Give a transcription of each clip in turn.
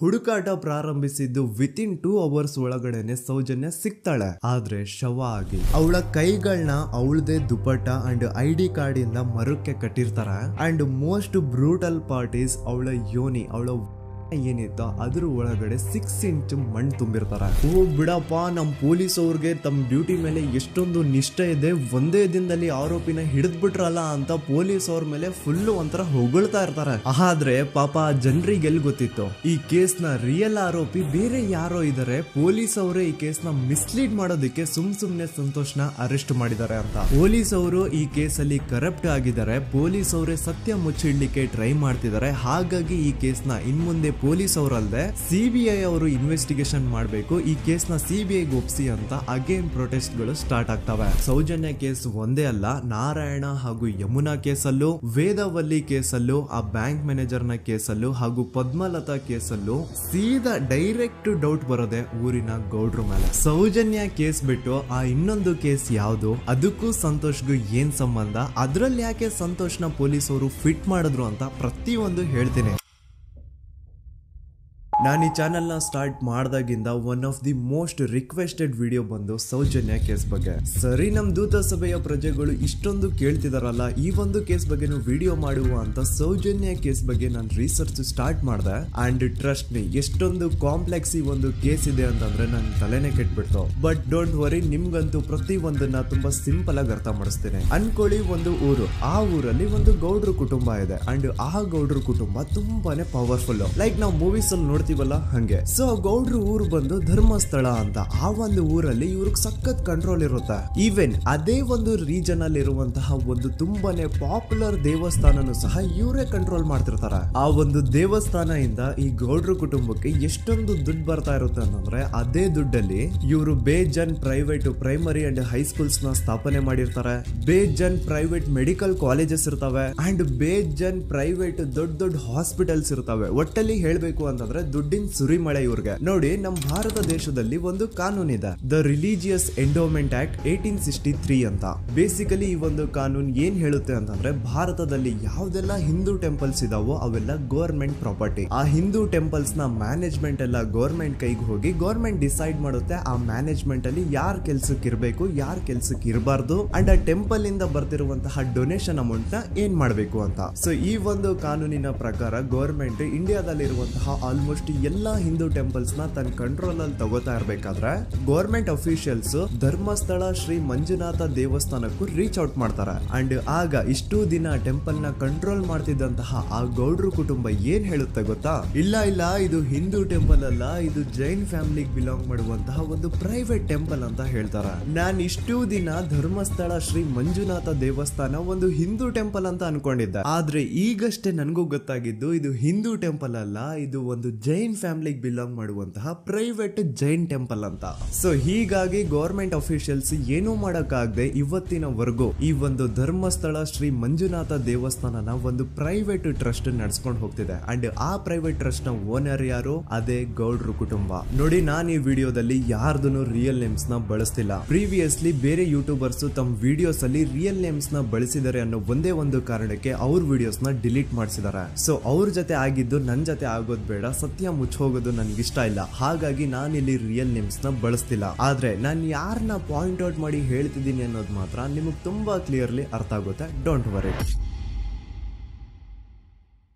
ಹುಡುಕಾಟ ಪ್ರಾರಂಭಿಸಿದ್ದು within 2 hours ಒಳಗಡೆನೆ ಸೌಜನ್ಯ ಸಿಗ್ತಾಳೆ. ಆದ್ರೆ ಶವ ಆಗಿ ಅವಳ ಕೈಗಳನ್ನ ಅವಳದೇ ದುಪಟ್ಟ ಅಂಡ್ ID ಕಾರ್ಡ್ ಇಂದ ಮರಕ್ಕೆ ಕಟ್ಟಿರ್ತಾರೆ. And most brutal part is ಅವಳ ಯೋನಿ, ಅವಳ ಏನಿತ್ತು ಅದ್ರ ಒಳಗಡೆ 6 inch ಮಣ್ಣು ತುಂಬಿರ್ತಾರೆ. ಓ ಬಿಡಪ್ಪ, ನಮ್ ಪೊಲೀಸ್ ಅವ್ರಿಗೆ ತಮ್ಮ ಡ್ಯೂಟಿ ಮೇಲೆ ಎಷ್ಟೊಂದು ನಿಷ್ಠೆ ಇದೆ, ಒಂದೇ ದಿನದಲ್ಲಿ ಆರೋಪಿನ ಹಿಡಿದ್ಬಿಟ್ರಲ್ಲ ಅಂತ ಪೊಲೀಸ್ ಅವ್ರ ಮೇಲೆ ಫುಲ್ ಒಂಥರ ಹೊಗಳ್ತಾ ಇರ್ತಾರೆ. ಆದ್ರೆ ಪಾಪ ಜನರಿಗೆ ಎಲ್ಲಿ ಗೊತ್ತಿತ್ತು ಈ ಕೇಸ್ ನ ರಿಯಲ್ ಆರೋಪಿ ಬೇರೆ ಯಾರೋ ಇದಾರೆ, ಪೊಲೀಸ್ ಅವರೇ ಈ ಕೇಸ್ ನ ಮಿಸ್ಲೀಡ್ ಮಾಡೋದಕ್ಕೆ ಸುಮ್ನೆ ಸಂತೋಷ್ನ ಅರೆಸ್ಟ್ ಮಾಡಿದ್ದಾರೆ ಅಂತ. ಪೊಲೀಸ್ ಅವರು ಈ ಕೇಸ್ ಅಲ್ಲಿ ಕರಪ್ಟ್ ಆಗಿದ್ದಾರೆ, ಪೊಲೀಸ್ ಅವರೇ ಸತ್ಯ ಮುಚ್ಚಿಡ್ಲಿಕ್ಕೆ ಟ್ರೈ ಮಾಡ್ತಿದ್ದಾರೆ. ಹಾಗಾಗಿ ಈ ಕೇಸ್ ನ ಇನ್ಮುಂದೆ ಪೊಲೀಸ್ ಅವರಲ್ಲದೆ CBI ಅವರು ಇನ್ವೆಸ್ಟಿಗೇಷನ್ ಮಾಡಬೇಕು, ಈ ಕೇಸ್ ನ CBI ಒಪ್ಸಿ ಅಂತ ಅಗೇನ್ ಪ್ರೊಟೆಸ್ಟ್ ಗಳು ಸ್ಟಾರ್ಟ್ ಆಗ್ತವೆ. ಸೌಜನ್ಯ ಕೇಸ್ ಒಂದೇ ಅಲ್ಲ, ನಾರಾಯಣ ಹಾಗೂ ಯಮುನಾ ಕೇಸಲ್ಲೂ, ವೇದವಲ್ಲಿ ಕೇಸಲ್ಲೂ, ಆ ಬ್ಯಾಂಕ್ ಮ್ಯಾನೇಜರ್ ನ ಕೇಸಲ್ಲೂ ಹಾಗೂ ಪದ್ಮಲತಾ ಕೇಸಲ್ಲೂ ಸೀದಾ ಡೈರೆಕ್ಟ್ ಡೌಟ್ ಬರೋದೆ ಊರಿನ ಗೌಡ್ರ ಮೇಲೆ. ಸೌಜನ್ಯ ಕೇಸ್ ಬಿಟ್ಟು ಆ ಇನ್ನೊಂದು ಕೇಸ್ ಯಾವುದು, ಅದಕ್ಕೂ ಸಂತೋಷ್ಗೂ ಏನ್ ಸಂಬಂಧ, ಅದ್ರಲ್ಲಿ ಯಾಕೆ ಸಂತೋಷ್ನ ಪೊಲೀಸ್ ಅವರು ಫಿಟ್ ಮಾಡಿದ್ರು ಅಂತ ಪ್ರತಿಯೊಂದು ಹೇಳ್ತೀನಿ. ನಾನು ಈ ಚಾನೆಲ್ ನ ಸ್ಟಾರ್ಟ್ ಮಾಡಿದಾಗಿಂದ one of the most requested video ಬಂದು ಸೌಜನ್ಯ ಕೇಸ್ ಬಗ್ಗೆ. ಸರಿ, ನಮ್ ದೂತ ಸಭೆಯ ಪ್ರಜೆಗಳು ಇಷ್ಟೊಂದು ಕೇಳ್ತಿದಾರಲ್ಲ, ಈ ಒಂದು ಕೇಸ್ ಬಗ್ಗೆನೂ ವಿಡಿಯೋ ಮಾಡುವ ಅಂತ ಸೌಜನ್ಯ ಕೇಸ್ ಬಗ್ಗೆ ನಾನು ರಿಸರ್ಚ್ ಸ್ಟಾರ್ಟ್ ಮಾಡಿದೆ. ಅಂಡ್ ಟ್ರಸ್ಟ್ ಮೀ, ಎಷ್ಟೊಂದು ಕಾಂಪ್ಲೆಕ್ಸ್ ಈ ಒಂದು ಕೇಸ್ ಇದೆ ಅಂತಂದ್ರೆ ನನ್ ತಲೆನೇ ಕೆಟ್ಬಿಡ್ತು. ಬಟ್ ಡೋಂಟ್ ವರಿ, ನಿಮ್ಗಂತೂ ಪ್ರತಿ ಒಂದನ್ನ ತುಂಬಾ ಸಿಂಪಲ್ ಆಗಿ ಅರ್ಥ ಮಾಡಿಸ್ತೀನಿ. ಅನ್ಕೊಳ್ಳಿ, ಒಂದು ಊರು, ಆ ಊರಲ್ಲಿ ಒಂದು ಗೌಡ್ರ ಕುಟುಂಬ ಇದೆ. ಅಂಡ್ ಆ ಗೌಡ್ರ ಕುಟುಂಬ ತುಂಬಾನೇ ಪವರ್ಫುಲ್, ಲೈಕ್ ನಾವು ಮೂವೀಸ್ ಅಲ್ಲಿ ನೋಡ್ತೀವಲ್ಲ ಹಂಗೆ. ಸೊ ಗೌಡ್ರು ಊರು ಬಂದು ಧರ್ಮಸ್ಥಳ ಅಂತ. ಆ ಒಂದು ಊರಲ್ಲಿ ಇವ್ರಿಗೆ ಸಖತ್ ಕಂಟ್ರೋಲ್ ಇರುತ್ತೆ. ಈವನ್ ಅದೇ ಒಂದು ರೀಜನ್ ಅಲ್ಲಿ ಇರುವಂತಹ ಒಂದು ತುಂಬಾನೇ ಪಾಪ್ಯುಲರ್ ದೇವಸ್ಥಾನನು ಸಹ ಇವರೇ ಕಂಟ್ರೋಲ್ ಮಾಡ್ತಿರ್ತಾರೆ. ಆ ಒಂದು ದೇವಸ್ಥಾನ ಇಂದ ಈ ಗೌಡ್ರ ಕುಟುಂಬಕ್ಕೆ ಎಷ್ಟೊಂದು ದುಡ್ಡು ಬರ್ತಾ ಇರುತ್ತೆ ಅಂತಂದ್ರೆ, ಅದೇ ದುಡ್ಡಲ್ಲಿ ಇವರು ಬೇಜನ್ ಪ್ರೈವೇಟ್ ಪ್ರೈಮರಿ ಅಂಡ್ ಹೈಸ್ಕೂಲ್ಸ್ ನ ಸ್ಥಾಪನೆ ಮಾಡಿರ್ತಾರೆ, ಬೇಜನ್ ಪ್ರೈವೇಟ್ ಮೆಡಿಕಲ್ ಕಾಲೇಜಸ್ ಇರ್ತವೆ, ಅಂಡ್ ಬೇಜನ್ ಪ್ರೈವೇಟ್ ದೊಡ್ಡ ಹಾಸ್ಪಿಟಲ್ಸ್ ಇರ್ತವೆ. ಒಟ್ಟಲ್ಲಿ ಹೇಳ್ಬೇಕು ಅಂತಂದ್ರೆ ದುಡ್ಡಿನ ಸುರಿಮಳೆ ಇವ್ರಿಗೆ. ನೋಡಿ, ನಮ್ಮ ಭಾರತ ದೇಶದಲ್ಲಿ ಒಂದು ಕಾನೂನಿದೆ, ದ ರಿಲಿಜಿಯಸ್ ಎಂಡೋಮೆಂಟ್ ಆಕ್ಟ್ 1863 ಅಂತ. ಬೇಸಿಕಲಿ ಈ ಒಂದು ಕಾನೂನು ಏನ್ ಹೇಳುತ್ತೆ ಅಂತಂದ್ರೆ, ಭಾರತದಲ್ಲಿ ಯಾವ್ದೆಲ್ಲ ಹಿಂದೂ ಟೆಂಪಲ್ಸ್ ಇದಾವೋ ಅವೆಲ್ಲ ಗವರ್ಮೆಂಟ್ ಪ್ರಾಪರ್ಟಿ. ಆ ಹಿಂದೂ ಟೆಂಪಲ್ಸ್ ನ ಮ್ಯಾನೇಜ್ಮೆಂಟ್ ಎಲ್ಲ ಗವರ್ಮೆಂಟ್ ಕೈಗೆ ಹೋಗಿ ಗವರ್ಮೆಂಟ್ ಡಿಸೈಡ್ ಮಾಡುತ್ತೆ ಆ ಮ್ಯಾನೇಜ್ಮೆಂಟ್ ಅಲ್ಲಿ ಯಾರ್ ಕೆಲ್ಸಕ್ಕೆ ಇರಬೇಕು, ಯಾರ್ ಕೆಲ್ಸಕ್ಕೆ ಇರಬಾರ್ದು, ಅಂಡ್ ಆ ಟೆಂಪಲ್ ಇಂದ ಬರ್ತಿರುವಂತಹ ಡೊನೇಷನ್ ಅಮೌಂಟ್ ನ ಏನ್ ಮಾಡ್ಬೇಕು ಅಂತ. ಸೊ ಈ ಒಂದು ಕಾನೂನಿನ ಪ್ರಕಾರ ಗವರ್ಮೆಂಟ್ ಇಂಡಿಯಾದಲ್ಲಿ ಇರುವಂತಹ ಆಲ್ಮೋಸ್ಟ್ ಎಲ್ಲಾ ಹಿಂದೂ ಟೆಂಪಲ್ಸ್ ನ ತನ್ನ ಕಂಟ್ರೋಲ್ ಅಲ್ಲಿ ತಗೋತಾ ಇರ್ಬೇಕಾದ್ರೆ ಗವರ್ಮೆಂಟ್ ಅಫಿಷಿಯಲ್ಸ್ ಧರ್ಮಸ್ಥಳ ಶ್ರೀ ಮಂಜುನಾಥ ದೇವಸ್ಥಾನಕ್ಕೂ ರೀಚ್ ಔಟ್ ಮಾಡ್ತಾರೆ. ಅಂಡ್ ಆಗ ಇಷ್ಟು ದಿನ ಟೆಂಪಲ್ ನ ಕಂಟ್ರೋಲ್ ಮಾಡ್ತಿದ್ದಂತಹ ಆ ಗೌಡ್ರ ಕುಟುಂಬ ಏನ್ ಹೇಳುತ್ತೆ ಗೊತ್ತಾ, ಇಲ್ಲ ಇದು ಹಿಂದೂ ಟೆಂಪಲ್ ಅಲ್ಲ, ಇದು ಜೈನ್ ಫ್ಯಾಮಿಲಿಗೆ ಬಿಲಾಂಗ್ ಮಾಡುವಂತಹ ಒಂದು ಪ್ರೈವೇಟ್ ಟೆಂಪಲ್ ಅಂತ ಹೇಳ್ತಾರೆ. ನಾನು ಇಷ್ಟು ದಿನ ಧರ್ಮಸ್ಥಳ ಶ್ರೀ ಮಂಜುನಾಥ ದೇವಸ್ಥಾನ ಒಂದು ಹಿಂದೂ ಟೆಂಪಲ್ ಅಂತ ಅನ್ಕೊಂಡಿದ್ದೆ. ಆದ್ರೆ ಈಗಷ್ಟೇ ನನಗೂ ಗೊತ್ತಾಗಿದ್ದು ಇದು ಹಿಂದೂ ಟೆಂಪಲ್ ಅಲ್ಲ, ಇದು ಒಂದು ಜೈನ್ ಫ್ಯಾಮಿಲಿಗೆ ಬಿಲಾಂಗ್ ಮಾಡುವಂತಹ ಪ್ರೈವೇಟ್ ಜೈನ್ ಟೆಂಪಲ್ ಅಂತ. ಸೊ ಹೀಗಾಗಿ ಗವರ್ಮೆಂಟ್ ಅಫಿಷಿಯಲ್ಸ್ ಏನೂ ಮಾಡಕ್ಕಾಗದೆ ಇವತ್ತಿನವರೆಗೂ ಈ ಒಂದು ಧರ್ಮಸ್ಥಳ ಶ್ರೀ ಮಂಜುನಾಥ ದೇವಸ್ಥಾನನ ಒಂದು ಪ್ರೈವೇಟ್ ಟ್ರಸ್ಟ್ ನಡೆಸ್ಕೊಂಡು ಹೋಗ್ತಿದೆ. ಅಂಡ್ ಆ ಪ್ರೈವೇಟ್ ಟ್ರಸ್ಟ್ ನ ಓನರ್ ಯಾರು, ಅದೇ ಗೌಡ್ರ ಕುಟುಂಬ. ನೋಡಿ, ನಾನು ಈ ವಿಡಿಯೋದಲ್ಲಿ ಯಾರ್ದು ರಿಯಲ್ ನೇಮ್ಸ್ ನ ಬಳಸ್ತಿಲ್ಲ. ಪ್ರೀವಿಯಸ್ಲಿ ಬೇರೆ ಯೂಟ್ಯೂಬರ್ಸ್ ತಮ್ಮ ವಿಡಿಯೋಸ್ ಅಲ್ಲಿ ರಿಯಲ್ ನೇಮ್ಸ್ ನ ಬಳಸಿದ್ದಾರೆ ಅನ್ನೋ ಒಂದೇ ಒಂದು ಕಾರಣಕ್ಕೆ ಅವ್ರ ವಿಡಿಯೋಸ್ ನ ಡಿಲೀಟ್ ಮಾಡಿಸಿದ್ದಾರೆ. ಸೊ ಅವ್ರ ಜೊತೆ ಆಗಿದ್ದು ನನ್ ಜೊತೆ ಆಗೋದ್ ಬೇಡ, ಸತ್ಯ ಮುಚ್ಚೋಗೋದು ನನ್ಗಿಷ್ಟ ಇಲ್ಲ. ಹಾಗಾಗಿ ನಾನಿಲ್ಲಿ ರಿಯಲ್ ನೇಮ್ಸ್ ನ ಬಳಸ್ತಿಲ್ಲ. ಆದ್ರೆ ನಾನು ಯಾರನ್ನ ಪಾಯಿಂಟ್ ಔಟ್ ಮಾಡಿ ಹೇಳ್ತಿದ್ದೀನಿ ಅನ್ನೋದು ಮಾತ್ರ ನಿಮಗೆ ತುಂಬಾ ಕ್ಲಿಯರ್ಲಿ ಅರ್ಥ ಆಗುತ್ತೆ. Don't worry.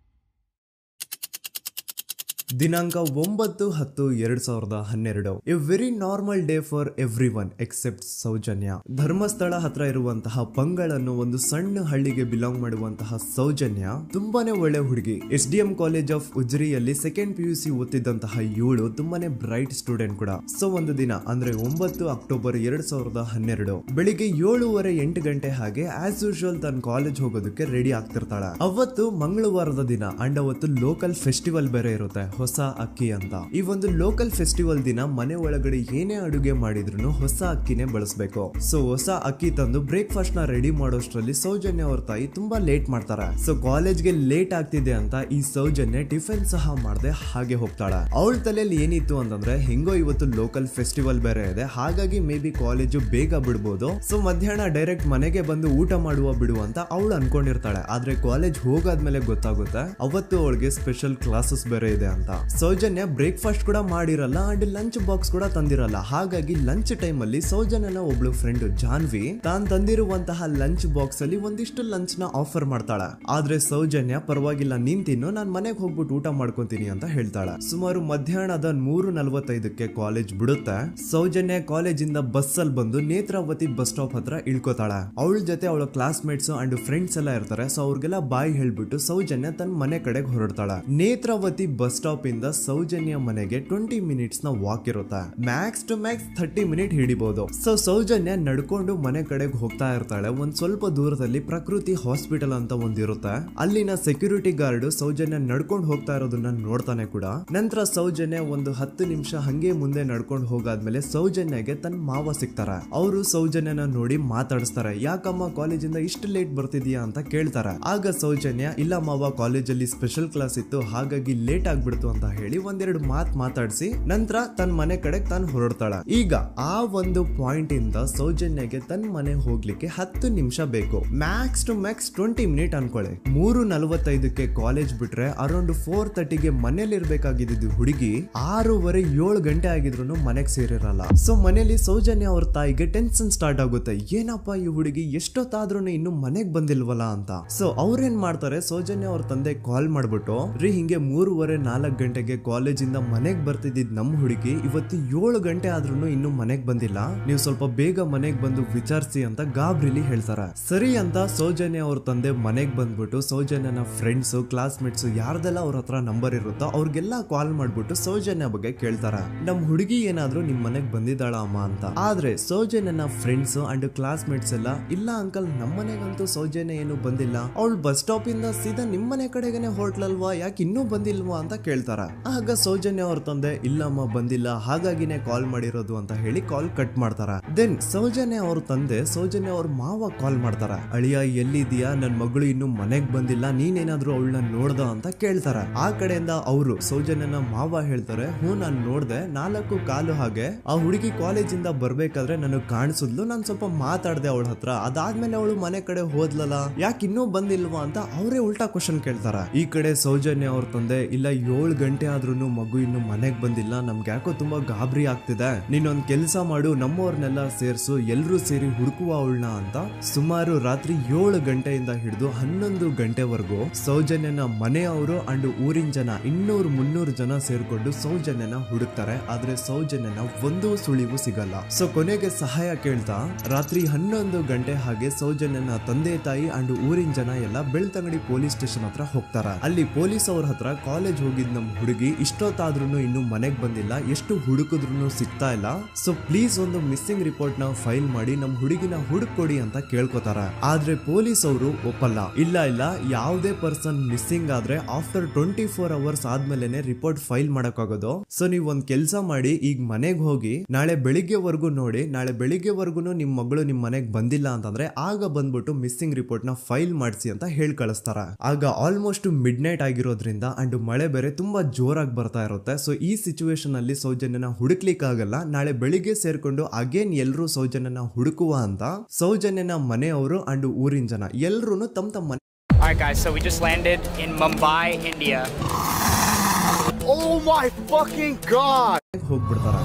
ದಿನಾಂಕ 9/10/2012. A very normal day for everyone except Soujanya. Dharmasthala ಹತ್ರ ಇರುವಂತಹ ಪಂಗಳ್ ಅನ್ನೋ ಒಂದು ಸಣ್ಣ ಹಳ್ಳಿಗೆ ಬಿಲಾಂಗ್ ಮಾಡುವಂತಹ ಸೌಜನ್ಯ ತುಂಬಾನೇ ಒಳ್ಳೆ ಹುಡುಗಿ. SDM ಕಾಲೇಜ್ ಆಫ್ ಉಜ್ರಿಯಲ್ಲಿ 2nd PUC ಓದ್ತಿದ್ದಂತಹ ಇವಳು ತುಂಬಾನೇ ಬ್ರೈಟ್ ಸ್ಟೂಡೆಂಟ್ ಕೂಡ. ಸೊ ಒಂದು ದಿನ ಅಂದ್ರೆ 9 ಅಕ್ಟೋಬರ್ 2012 ಬೆಳಿಗ್ಗೆ 7:30-8 ಗಂಟೆ ಹಾಗೆ ಆಸ್ ಯೂಶುವಲ್ ತನ್ನ ಕಾಲೇಜ್ ಹೋಗೋದಕ್ಕೆ ರೆಡಿ ಆಗ್ತಿರ್ತಾಳೆ. ಅವತ್ತು ಮಂಗಳವಾರದ ದಿನ ಅಂಡ್ ಅವತ್ತು ಲೋಕಲ್ ಫೆಸ್ಟಿವಲ್ ಬೇರೆ ಇರುತ್ತೆ, ಹೊಸ ಅಕ್ಕಿ ಅಂತ. ಈ ಒಂದು ಲೋಕಲ್ ಫೆಸ್ಟಿವಲ್ ದಿನ ಮನೆ ಒಳಗಡೆ ಏನೇ ಅಡುಗೆ ಮಾಡಿದ್ರು ಹೊಸ ಅಕ್ಕಿನೇ ಬಳಸಬೇಕು. ಸೊ ಹೊಸ ಅಕ್ಕಿ ತಂದು ಬ್ರೇಕ್ಫಾಸ್ಟ್ ನ ರೆಡಿ ಮಾಡೋಷ್ಟ್ರಲ್ಲಿ ಸೌಜನ್ಯ ಅವ್ರ ತಾಯಿ ತುಂಬಾ ಲೇಟ್ ಮಾಡ್ತಾರೆ. ಸೊ ಕಾಲೇಜ್ಗೆ ಲೇಟ್ ಆಗ್ತಿದೆ ಅಂತ ಈ ಸೌಜನ್ಯ ಟಿಫಿನ್ ಸಹ ಮಾಡದೆ ಹಾಗೆ ಹೋಗ್ತಾಳೆ. ಅವಳ ತಲೆಯಲ್ಲಿ ಏನಿತ್ತು ಅಂತಂದ್ರೆ, ಹೆಂಗೋ ಇವತ್ತು ಲೋಕಲ್ ಫೆಸ್ಟಿವಲ್ ಬೇರೆ ಇದೆ, ಹಾಗಾಗಿ ಮೇ ಬಿ ಕಾಲೇಜು ಬೇಗ ಬಿಡ್ಬೋದು, ಸೊ ಮಧ್ಯಾಹ್ನ ಡೈರೆಕ್ಟ್ ಮನೆಗೆ ಬಂದು ಊಟ ಮಾಡುವ ಬಿಡು ಅಂತ ಅವಳು ಅನ್ಕೊಂಡಿರ್ತಾಳೆ. ಆದ್ರೆ ಕಾಲೇಜ್ ಹೋಗಾದ್ಮೇಲೆ ಗೊತ್ತಾಗುತ್ತೆ ಅವತ್ತು ಅವಳಿಗೆ ಸ್ಪೆಷಲ್ ಕ್ಲಾಸಸ್ ಬೇರೆ ಇದೆ ಅಂತ. ಸೌಜನ್ಯ ಬ್ರೇಕ್ಫಾಸ್ಟ್ ಕೂಡ ಮಾಡಿರಲ್ಲ ಅಂಡ್ ಲಂಚ್ ಬಾಕ್ಸ್ ಕೂಡ ತಂದಿರಲ್ಲ. ಹಾಗಾಗಿ ಲಂಚ್ ಟೈಮ್ ಅಲ್ಲಿ ಸೌಜನ್ಯನ ಒಬ್ಳು ಫ್ರೆಂಡ್ ಜಾನ್ವಿ ತಾನ್ ತಂದಿರುವಂತಹ ಲಂಚ್ ಬಾಕ್ಸ್ ಅಲ್ಲಿ ಒಂದಿಷ್ಟು ಲಂಚ್ ನ ಆಫರ್ ಮಾಡ್ತಾಳ. ಆದ್ರೆ ಸೌಜನ್ಯ ಪರವಾಗಿಲ್ಲ ನೀನ್ ತಿನ್ನು, ನಾನ್ ಮನೆಗೆ ಹೋಗ್ಬಿಟ್ಟು ಊಟ ಮಾಡ್ಕೊಂತೀನಿ ಅಂತ ಹೇಳ್ತಾಳ. ಸುಮಾರು ಮಧ್ಯಾಹ್ನದ 3:45ಕ್ಕೆ ಕಾಲೇಜ್ ಬಿಡುತ್ತೆ. ಸೌಜನ್ಯ ಕಾಲೇಜ್ ಇಂದ ಬಸ್ ಅಲ್ಲಿ ಬಂದು ನೇತ್ರಾವತಿ ಬಸ್ ಸ್ಟಾಪ್ ಹತ್ರ ಇಳ್ಕೋತಾಳ. ಅವಳ ಜೊತೆ ಅವಳ ಕ್ಲಾಸ್ ಮೇಟ್ಸ್ ಅಂಡ್ ಫ್ರೆಂಡ್ಸ್ ಎಲ್ಲ ಇರ್ತಾರೆ. ಸೊ ಅವ್ರಿಗೆಲ್ಲ ಬಾಯ್ ಹೇಳ್ಬಿಟ್ಟು ಸೌಜನ್ಯ ತನ್ನ ಮನೆ ಕಡೆಗೆ ಹೊರಡ್ತಾಳ. ನೇತ್ರಾವತಿ ಬಸ್ ಸ್ಟಾಪ್ ಇಂದ ಸೌಜನ್ಯ ಮನೆಗೆ 20 ಮಿನಿಟ್ಸ್ ನ ವಾಕ್ ಇರುತ್ತೆ. ಮ್ಯಾಕ್ಸ್ ಟು ಮ್ಯಾಕ್ಸ್ 30 ಮಿನಿಟ್ ಹಿಡಿಬಹುದು. ಸೊ ಸೌಜನ್ಯ ನಡ್ಕೊಂಡು ಮನೆ ಕಡೆಗೆ ಹೋಗ್ತಾ ಇರ್ತಾಳೆ. ಒಂದ್ ಸ್ವಲ್ಪ ದೂರದಲ್ಲಿ ಪ್ರಕೃತಿ ಹಾಸ್ಪಿಟಲ್ ಅಂತ ಒಂದಿರುತ್ತೆ. ಅಲ್ಲಿನ ಸೆಕ್ಯೂರಿಟಿ ಗಾರ್ಡ್ ಸೌಜನ್ಯ ನಡ್ಕೊಂಡು ಹೋಗ್ತಾ ಇರೋದನ್ನ ನೋಡ್ತಾನೆ ಕೂಡ. ನಂತರ ಸೌಜನ್ಯ ಒಂದು 10 ನಿಮಿಷ ಹಂಗೆ ಮುಂದೆ ನಡ್ಕೊಂಡು ಹೋಗಾದ್ಮೇಲೆ ಸೌಜನ್ಯಗೆ ತನ್ನ ಮಾವ ಸಿಗ್ತಾರ. ಅವರು ಸೌಜನ್ಯನ ನೋಡಿ ಮಾತಾಡಿಸ್ತಾರೆ. ಯಾಕಮ್ಮ ಕಾಲೇಜಿಂದ ಇಷ್ಟು ಲೇಟ್ ಬರ್ತಿದೀಯಾ ಅಂತ ಕೇಳ್ತಾರೆ. ಆಗ ಸೌಜನ್ಯ ಇಲ್ಲ ಮಾವ, ಕಾಲೇಜಲ್ಲಿ ಸ್ಪೆಷಲ್ ಕ್ಲಾಸ್ ಇತ್ತು ಹಾಗಾಗಿ ಲೇಟ್ ಆಗ್ಬಿಡ್ತು ಅಂತ ಹೇಳಿ ಒಂದೆರಡು ಮಾತಾಡಿಸಿ ನಂತರ ತನ್ನ ಮನೆ ಕಡೆಗೆ ತಾನು ಹೊರಡ್ತಾಳ. ಈಗ ಆ ಒಂದು ಪಾಯಿಂಟ್ ಇಂದ ಸೌಜನ್ಯಗೆ ತನ್ನ ಮನೆ ಹೋಗ್ಲಿಕ್ಕೆ 10 ನಿಮಿಷ ಬೇಕು. ಮ್ಯಾಕ್ಸ್ ಟು ಮ್ಯಾಕ್ಸ್ 20 ಮಿನಿಟ್ ಅನ್ಕೊಳ್ಳಿ. 3:45ಕ್ಕೆ ಕಾಲೇಜ್ ಬಿಟ್ರೆ ಅರೌಂಡ್ 4:30ಗೆ ಮನೇಲಿ ಇರ್ಬೇಕಾಗಿದ್ದು ಹುಡುಗಿ 6:30-7 ಗಂಟೆ ಆಗಿದ್ರು ಮನೆಗೆ ಸೇರಿರಲ್ಲ. ಸೊ ಮನೇಲಿ ಸೌಜನ್ಯ ಅವ್ರ ತಾಯಿಗೆ ಟೆನ್ಷನ್ ಸ್ಟಾರ್ಟ್ ಆಗುತ್ತೆ. ಏನಪ್ಪ ಈ ಹುಡುಗಿ ಎಷ್ಟೊತ್ತಾದ್ರೂ ಇನ್ನು ಮನೆಗ್ ಬಂದಿಲ್ವಲ್ಲ ಅಂತ. ಸೊ ಅವ್ರೇನ್ ಮಾಡ್ತಾರೆ, ಸೌಜನ್ಯ ಅವ್ರ ತಂದೆ ಕಾಲ್ ಮಾಡ್ಬಿಟ್ಟು ಹಿಂಗೆ 3:30-4 ಗಂಟೆಗೆ ಕಾಲೇಜಿಂದ ಮನೆಗ್ ಬರ್ತಿದ್ದಿದ್ ನಮ್ ಹುಡುಗಿ ಇವತ್ತು 7 ಗಂಟೆ ಆದ್ರೂ ಇನ್ನು ಮನೆಗ್ ಬಂದಿಲ್ಲ, ನೀವು ಸ್ವಲ್ಪ ಬೇಗ ಮನೆಗ್ ಬಂದು ವಿಚಾರಿಸಿ ಅಂತ ಗಾಬ್ರಿಲಿ ಹೇಳ್ತಾರ. ಸರಿ ಅಂತ ಸೌಜನ್ಯ ಅವ್ರ ತಂದೆ ಮನೆಗ್ ಬಂದ್ಬಿಟ್ಟು ಸೌಜನ್ಯನ ಫ್ರೆಂಡ್ಸ್ ಕ್ಲಾಸ್ ಮೇಟ್ಸ್ ಯಾರ್ದೆಲ್ಲ ಅವ್ರ ಹತ್ರ ನಂಬರ್ ಇರುತ್ತೋ ಅವ್ರಿಗೆಲ್ಲ ಕಾಲ್ ಮಾಡ್ಬಿಟ್ಟು ಸೌಜನ್ಯ ಬಗ್ಗೆ ಕೇಳ್ತಾರ. ನಮ್ ಹುಡುಗಿ ಏನಾದ್ರೂ ನಿಮ್ ಮನೆಗ್ ಬಂದಿದ್ದಾಳ ಅಮ್ಮ ಅಂತ. ಆದ್ರೆ ಸೌಜನ್ಯನ ಫ್ರೆಂಡ್ಸ್ ಅಂಡ್ ಕ್ಲಾಸ್ ಮೇಟ್ಸ್ ಎಲ್ಲ ಇಲ್ಲ ಅಂಕಲ್ ನಮ್ ಮನೆಗಂತೂ ಸೌಜನ್ಯ ಏನು ಬಂದಿಲ್ಲ, ಅವಳು ಬಸ್ ಸ್ಟಾಪ್ ಇಂದ ಸೀದಾ ನಿಮ್ ಮನೆ ಕಡೆಗೇನೆ ಹೊರಟ್ಲಲ್ವಾ, ಯಾಕೆ ಇನ್ನೂ ಬಂದಿಲ್ವಾ ಅಂತ ಕೇಳ್ತಾರ. ಆಗ ಸೌಜನ್ಯ ಅವ್ರ ತಂದೆ ಇಲ್ಲಮ್ಮ ಬಂದಿಲ್ಲ ಹಾಗಾಗಿನೇ ಕಾಲ್ ಮಾಡಿರೋದು ಅಂತ ಹೇಳಿ ಕಾಲ್ ಕಟ್ ಮಾಡ್ತಾರ. ದೆನ್ ಸೌಜನ್ಯ ಅವ್ರ ತಂದೆ ಸೌಜನ್ಯ ಅವ್ರ ಮಾವ ಕಾಲ್ ಮಾಡ್ತಾರ. ಅಳಿಯ ಎಲ್ಲಿದ್ಯಾ, ನನ್ ಮಗಳು ಇನ್ನು ಮನೆಗ್ ಬಂದಿಲ್ಲ, ನೀನೇನಾದ್ರೂ ಅವಳನ್ನ ನೋಡ್ದ ಅಂತ ಕೇಳ್ತಾರ. ಆ ಕಡೆಯಿಂದ ಅವರು ಸೌಜನ್ಯನ ಮಾವ ಹೇಳ್ತಾರೆ, ಹ್ಞೂ ನಾನ್ ನೋಡ್ದೆ, 4:15 ಹಾಗೆ ಆ ಹುಡುಗಿ ಕಾಲೇಜಿಂದ ಬರ್ಬೇಕಾದ್ರೆ ನನಗ್ ಕಾಣಿಸಿದ್ಲು, ನಾನ್ ಸ್ವಲ್ಪ ಮಾತಾಡ್ದೆ ಅವಳ ಹತ್ರ, ಅದಾದ್ಮೇಲೆ ಅವಳು ಮನೆ ಕಡೆ ಹೋದ್ಲಲ್ಲ, ಯಾಕೆ ಇನ್ನೂ ಬಂದಿಲ್ವಾ ಅಂತ ಅವರೇ ಉಲ್ಟಾ ಕ್ವಶನ್ ಕೇಳ್ತಾರ. ಈ ಕಡೆ ಸೌಜನ್ಯ ಅವ್ರ ತಂದೆ ಇಲ್ಲ 7 ಗಂಟೆ ಆದ್ರೂ ಮಗು ಇನ್ನು ಮನೆಗ್ ಬಂದಿಲ್ಲ, ನಮ್ಗೆ ಯಾಕೋ ತುಂಬಾ ಗಾಬರಿ ಆಗ್ತಿದೆ, ನೀನೊಂದ್ ಕೆಲ್ಸ ಮಾಡು, ನಮ್ಮವ್ರನ್ನೆಲ್ಲ ಸೇರ್ಸು, ಎಲ್ರೂ ಸೇರಿ ಹುಡುಕುವ ಅವಳನ್ನ ಅಂತ ಸುಮಾರು ರಾತ್ರಿ 7 ಗಂಟೆಯಿಂದ ಹಿಡಿದು 11 ಗಂಟೆವರೆಗೂ ಸೌಜನ್ಯನ ಮನೆಯವರು ಅಂಡ್ ಊರಿನ ಜನ 200-300 ಜನ ಸೇರ್ಕೊಂಡು ಸೌಜನ್ಯನ ಹುಡುಕ್ತಾರೆ. ಆದ್ರೆ ಸೌಜನ್ಯನ ಒಂದು ಸುಳಿವು ಸಿಗಲ್ಲ. ಸೊ ಕೊನೆಗೆ ಸಹಾಯ ಕೇಳ್ತಾ ರಾತ್ರಿ 11 ಗಂಟೆ ಹಾಗೆ ಸೌಜನ್ಯನ ತಂದೆ ತಾಯಿ ಅಂಡ್ ಊರಿನ ಜನ ಎಲ್ಲ ಬೆಳ್ತಂಗಡಿ ಪೊಲೀಸ್ ಸ್ಟೇಷನ್ ಹತ್ರ ಹೋಗ್ತಾರ. ಅಲ್ಲಿ ಪೊಲೀಸ್ ಅವ್ರ ಹತ್ರ ಕಾಲೇಜ್ ಹೋಗಿದ್ ನಮ್ ಹುಡುಗಿ ಇಷ್ಟೊತ್ತಾದ್ರೂ ಇನ್ನು ಮನೆಗ್ ಬಂದಿಲ್ಲ, ಎಷ್ಟು ಹುಡುಕಿದ್ರು ಸಿಗ್ತಾ ಇಲ್ಲ, ಸೊ ಪ್ಲೀಸ್ ಒಂದು ಮಿಸ್ಸಿಂಗ್ ರಿಪೋರ್ಟ್ ನ ಫೈಲ್ ಮಾಡಿ ನಮ್ ಹುಡುಗಿನ ಹುಡುಕೊಡಿ ಅಂತ ಕೇಳ್ಕೊತಾರ. ಆದ್ರೆ ಪೊಲೀಸ್ ಅವರು ಒಪ್ಪಲ್ಲ. ಇಲ್ಲ ಯಾವುದೇ ಪರ್ಸನ್ ಮಿಸ್ಸಿಂಗ್ ಆದ್ರೆ ಆಫ್ಟರ್ 24 ಅವರ್ಸ್ ಆದ್ಮೇಲೆನೆ ರಿಪೋರ್ಟ್ ಫೈಲ್ ಮಾಡಕ್ಕಾಗೋದು. ಸೊ ನೀವ್ ಒಂದ್ ಕೆಲ್ಸ ಮಾಡಿ, ಈಗ ಮನೆಗ್ ಹೋಗಿ ನಾಳೆ ಬೆಳಿಗ್ಗೆವರೆಗೂ ನೋಡಿ, ನಾಳೆ ಬೆಳಿಗ್ಗೆವರೆಗೂ ನಿಮ್ ಮಗಳು ನಿಮ್ ಮನೆಗ್ ಬಂದಿಲ್ಲ ಅಂತಂದ್ರೆ ಆಗ ಬಂದ್ಬಿಟ್ಟು ಮಿಸ್ಸಿಂಗ್ ರಿಪೋರ್ಟ್ ನ ಫೈಲ್ ಮಾಡಿಸಿ ಅಂತ ಹೇಳಿ ಕಳಿಸ್ತಾರ. ಆಗ ಆಲ್ಮೋಸ್ಟ್ ಮಿಡ್ ನೈಟ್ ಆಗಿರೋದ್ರಿಂದ ಅಂಡ್ ಮಳೆ ಬೇರೆ ತುಂಬಾ ಜೋರಾಗಿ ಬರ್ತಾ ಇರುತ್ತೆ. ಸೊ ಈ ಸಿಚುವೇಶನ್ ಅಲ್ಲಿ ಸೌಜನ್ಯನ ಹುಡುಕ್ಲಿಕ್ಕೆ ಆಗಲ್ಲ. ನಾಳೆ ಬೆಳಿಗ್ಗೆ ಸೇರ್ಕೊಂಡು ಅಗೇನ್ ಎಲ್ರು ಸೌಜನ್ಯನ ಹುಡುಕುವ ಅಂತ ಸೌಜನ್ಯನ ಮನೆಯವರು ಅಂಡ್ ಊರಿನ ಜನ ಎಲ್ರು ತಮ್ಮ ಮನೆ. Alright guys, so we just landed in Mumbai, India. Oh my fucking god! ಹೋಗ್ಬಿಡ್ತಾರ.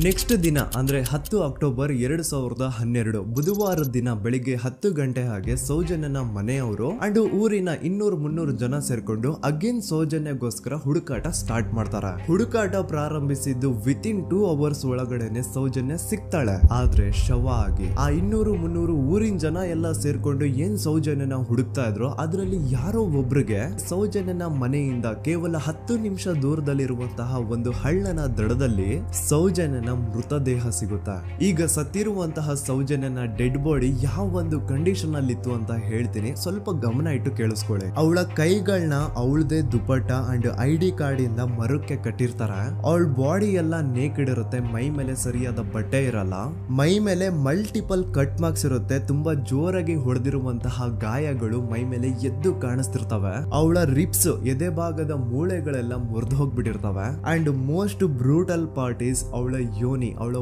ನೆಕ್ಸ್ಟ್ ದಿನ ಅಂದ್ರೆ 10 ಅಕ್ಟೋಬರ್ 2012 ಬುಧವಾರದ ದಿನ ಬೆಳಿಗ್ಗೆ 10 ಗಂಟೆ ಹಾಗೆ ಸೌಜನ್ಯನ ಮನೆಯವರು ಅಂಡ್ ಊರಿನ 200-300 ಜನ ಸೇರ್ಕೊಂಡು ಅಗೇನ್ ಸೌಜನ್ಯಗೋಸ್ಕರ ಹುಡುಕಾಟ ಸ್ಟಾರ್ಟ್ ಮಾಡ್ತಾರ. ಹುಡುಕಾಟ ಪ್ರಾರಂಭಿಸಿದ್ದು ವಿತಿನ್ 2 ಅವರ್ಸ್ ಒಳಗಡೆನೆ ಸೌಜನ್ಯ ಸಿಗ್ತಾಳೆ. ಆದ್ರೆ ಶವ ಆಗಿ ಆ 200-300 ಊರಿನ ಜನ ಎಲ್ಲ ಸೇರ್ಕೊಂಡು ಏನ್ ಸೌಜನ್ಯನ ಹುಡುಕ್ತಾ ಇದ್ರು ಅದರಲ್ಲಿ ಯಾರೋ ಒಬ್ರಿಗೆ ಸೌಜನ್ಯನ ಮನೆಯಿಂದ ಕೇವಲ 10 ನಿಮಿಷ ದೂರದಲ್ಲಿರುವಂತಹ ಒಂದು ಹಳ್ಳನ ದಡದಲ್ಲಿ ಸೌಜನ್ಯ ಮೃತದೇಹ ಸಿಗುತ್ತಾ. ಈಗ ಸತ್ತಿರುವಂತಹ ಸೌಜನ್ಯನ ಡೆಡ್ ಬಾಡಿ ಯಾವ ಒಂದು ಕಂಡೀಷನ್ ಅಲ್ಲಿ ಇತ್ತು ಅಂತ ಹೇಳ್ತೀನಿ, ಸ್ವಲ್ಪ ಗಮನ ಇಟ್ಟು ಕೇಳಿಸ್ಕೊಳ್ಳಿ. ಅವಳ ಕೈಗಳನ್ನ ಅವಳದೇ ದುಪಟ್ಟ ಅಂಡ್ ID ಕಾರ್ಡ್ ಇಂದ ಮರಕ್ಕೆ ಕಟ್ಟಿರ್ತಾರ. ಅವಳ ಬಾಡಿ ಎಲ್ಲ ನೇಕೆಡ್ ಇರುತ್ತೆ, ಮೈ ಮೇಲೆ ಸರಿಯಾದ ಬಟ್ಟೆ ಇರಲ್ಲ, ಮೈ ಮೇಲೆ ಮಲ್ಟಿಪಲ್ ಕಟ್ ಮಾರ್ಕ್ಸ್ ಇರುತ್ತೆ, ತುಂಬಾ ಜೋರಾಗಿ ಹೊಡೆದಿರುವಂತಹ ಗಾಯಗಳು ಮೈ ಮೇಲೆ ಎದ್ದು ಕಾಣಿಸ್ತಿರ್ತವೆ. ಅವಳ ರಿಪ್ಸ್ ಎದೆ ಭಾಗದ ಮೂಳೆಗಳೆಲ್ಲ ಮುರಿದು ಹೋಗ್ಬಿಟ್ಟಿರ್ತವೆ. And most brutal part is ಅವಳ ಯೋನಿ, ಅವಳ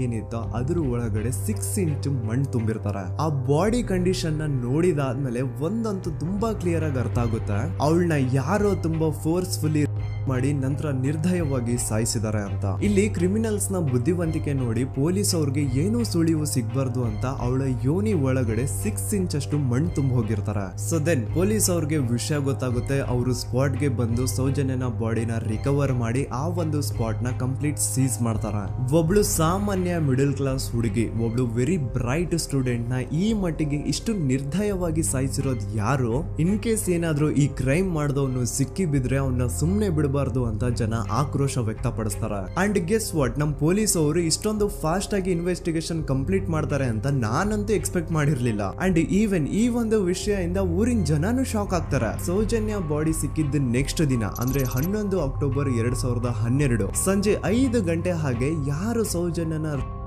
ಏನಿತ್ತೋ ಅದ್ರ ಒಳಗಡೆ 6 ಇಂಚ್ ಮಣ್ಣು ತುಂಬಿರ್ತಾರೆ. ಆ ಬಾಡಿ ಕಂಡೀಷನ್ ನ ನೋಡಿದಾದ್ಮೇಲೆ ಒಂದಂತೂ ತುಂಬಾ ಕ್ಲಿಯರ್ ಆಗಿ ಅರ್ಥ ಆಗುತ್ತೆ, ಅವಳನ್ನ ಯಾರೋ ತುಂಬಾ ಫೋರ್ಸ್ಫುಲಿ ಮಾಡಿ ನಂತರ ನಿರ್ದಯವಾಗಿ ಸಾಯಿಸಿದ್ದಾರೆ ಅಂತ. ಇಲ್ಲಿ ಕ್ರಿಮಿನಲ್ಸ್ ನ ಬುದ್ಧಿವಂತಿಕೆ ನೋಡಿ ಪೊಲೀಸ್ ಅವ್ರಿಗೆ ಏನೂ ಸುಳಿವು ಸಿಗ್ಬಾರ್ದು ಅಂತ ಅವಳ ಯೋನಿ ಒಳಗಡೆ 6 ಇಂಚ್ ಅಷ್ಟು ಮಣ್ಣು ತುಂಬ ಹೋಗಿರ್ತಾರೆ. ಸೊ ದೆನ್ ಪೊಲೀಸ್ ಅವ್ರಿಗೆ ವಿಷಯ ಗೊತ್ತಾಗುತ್ತೆ. ಅವರು ಸ್ಪಾಟ್ ಗೆ ಬಂದು ಸೌಜನ್ಯನ ಬಾಡಿನ ರಿಕವರ್ ಮಾಡಿ ಆ ಒಂದು ಸ್ಪಾಟ್ ನ ಕಂಪ್ಲೀಟ್ ಸೀಸ್ ಮಾಡ್ತಾರೆ. ಒಬ್ಳು ಸಾಮಾನ್ಯ ಮಿಡಲ್ ಕ್ಲಾಸ್ ಹುಡುಗಿ, ಒಬ್ಳು ವೆರಿ ಬ್ರೈಟ್ ಸ್ಟೂಡೆಂಟ್ ನ ಈ ಮಟ್ಟಿಗೆ ಇಷ್ಟು ನಿರ್ದಯವಾಗಿ ಸಾಯಿಸಿರೋದು ಯಾರು? ಇನ್ ಕೇಸ್ ಏನಾದ್ರೂ ಈ ಕ್ರೈಮ್ ಮಾಡಿದವನು ಸಿಕ್ಕಿ ಬಿದ್ರೆ ಅವನ್ನ ಸುಮ್ನೆ ಬಿಡಬಾರ್ದು ಅಂತ ಜನ ಆಕ್ರೋಶ ವ್ಯಕ್ತಪಡಿಸ್ತಾರೆ. ಅಂಡ್ ಗೆಸ್ ವಾಟ್, ನಮ್ ಪೊಲೀಸ್ ಅವರು ಇಷ್ಟೊಂದು ಫಾಸ್ಟ್ ಆಗಿ ಇನ್ವೆಸ್ಟಿಗೇಷನ್ ಕಂಪ್ಲೀಟ್ ಮಾಡ್ತಾರೆ ಅಂತ ನಾನಂತೂ ಎಕ್ಸ್ಪೆಕ್ಟ್ ಮಾಡಿರ್ಲಿಲ್ಲ. ಅಂಡ್ ಈವನ್ ಈ ಒಂದು ವಿಷಯದಿಂದ ಊರಿನ ಜನನು ಶಾಕ್ ಆಗ್ತಾರೆ. ಸೌಜನ್ಯ ಬಾಡಿ ಸಿಕ್ಕಿದ್ದ ನೆಕ್ಸ್ಟ್ ದಿನ ಅಂದ್ರೆ 11 ಅಕ್ಟೋಬರ್ 2012 ಸಂಜೆ 5 ಗಂಟೆ ಹಾಗೆ ಯಾರು ಸೌಜನ್ಯನ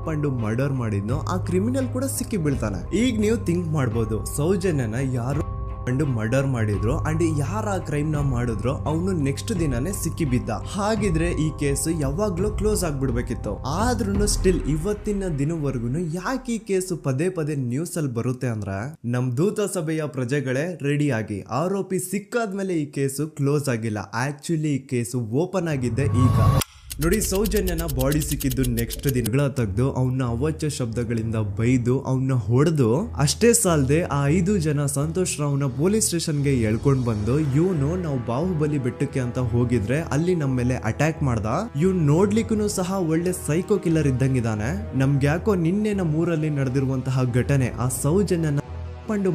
ಪಂಡು ಮರ್ಡರ್ ಮಾಡಿದ್ನೋ ಆ ಕ್ರಿಮಿನಲ್ ಕೂಡ ಸಿಕ್ಕಿ ಬೀಳ್ತಾನೆ. ಈಗ ನೀವು ಥಿಂಕ್ ಮಾಡ್ಬೋದು, ಸೌಜನ್ಯನ ಯಾರು ಮರ್ಡರ್ ಮಾಡಿದ್ರು ಅಂಡ್ ಯಾರ ಕ್ರೈಮ್ ನ ಮಾಡಿದ್ರು ಅವನು ನೆಕ್ಸ್ಟ್ ದಿನಾನೇ ಸಿಕ್ಕಿ ಬಿದ್ದ. ಹಾಗಿದ್ರೆ ಈ ಕೇಸ್ ಯಾವಾಗ್ಲೂ ಕ್ಲೋಸ್ ಆಗ್ಬಿಡ್ಬೇಕಿತ್ತು. ಆದ್ರೂ ಸ್ಟಿಲ್ ಇವತ್ತಿನ ದಿನವರೆಗೂ ಯಾಕೆ ಈ ಕೇಸು ಪದೇ ಪದೇ ನ್ಯೂಸ್ ಅಲ್ಲಿ ಬರುತ್ತೆ ಅಂದ್ರೆ, ನಮ್ ದೂತ ಸಭೆಯ ಪ್ರಜೆಗಳೇ ರೆಡಿ ಆಗಿ, ಆರೋಪಿ ಸಿಕ್ಕಾದ್ಮೇಲೆ ಈ ಕೇಸು ಕ್ಲೋಸ್ ಆಗಿಲ್ಲ. ಆಕ್ಚುಲಿ ಈ ಕೇಸು ಓಪನ್ ಆಗಿದ್ದೆ ಈಗ. ನೋಡಿ, ಸೌಜನ್ಯನ ಬಾಡಿ ಸಿಕ್ಕಿದ್ದು ನೆಕ್ಸ್ಟ್ ದಿನಗಳ ತೆಗೆದು ಅವನ್ನ ಅವಾಚ್ಯ ಶಬ್ದಗಳಿಂದ ಬೈದು ಅವನ್ನ ಹೊಡೆದು ಅಷ್ಟೇ ಸಾಲದೆ ಆ 5 ಜನ ಸಂತೋಷ್ ರಾವ್ನ ಪೊಲೀಸ್ ಸ್ಟೇಷನ್ಗೆ ಎಳ್ಕೊಂಡ್ ಬಂದು ಇವನು ನಾವು ಬಾಹುಬಲಿ ಬೆಟ್ಟಕ್ಕೆ ಅಂತ ಹೋಗಿದ್ರೆ ಅಲ್ಲಿ ನಮ್ಮ ಮೇಲೆ ಅಟ್ಯಾಕ್ ಮಾಡ್ದ, ಇವ್ನು ನೋಡ್ಲಿಕ್ಕೂ ಸಹ ಒಳ್ಳೆ ಸೈಕೋ ಕಿಲ್ಲರ್ ಇದ್ದಂಗಿದಾನೆ, ನಮ್ಗೆ ಯಾಕೋ ನಿನ್ನೆ ನಮ್ಮೂರಲ್ಲಿ ನಡೆದಿರುವಂತಹ ಘಟನೆ ಆ ಸೌಜನ್ಯನ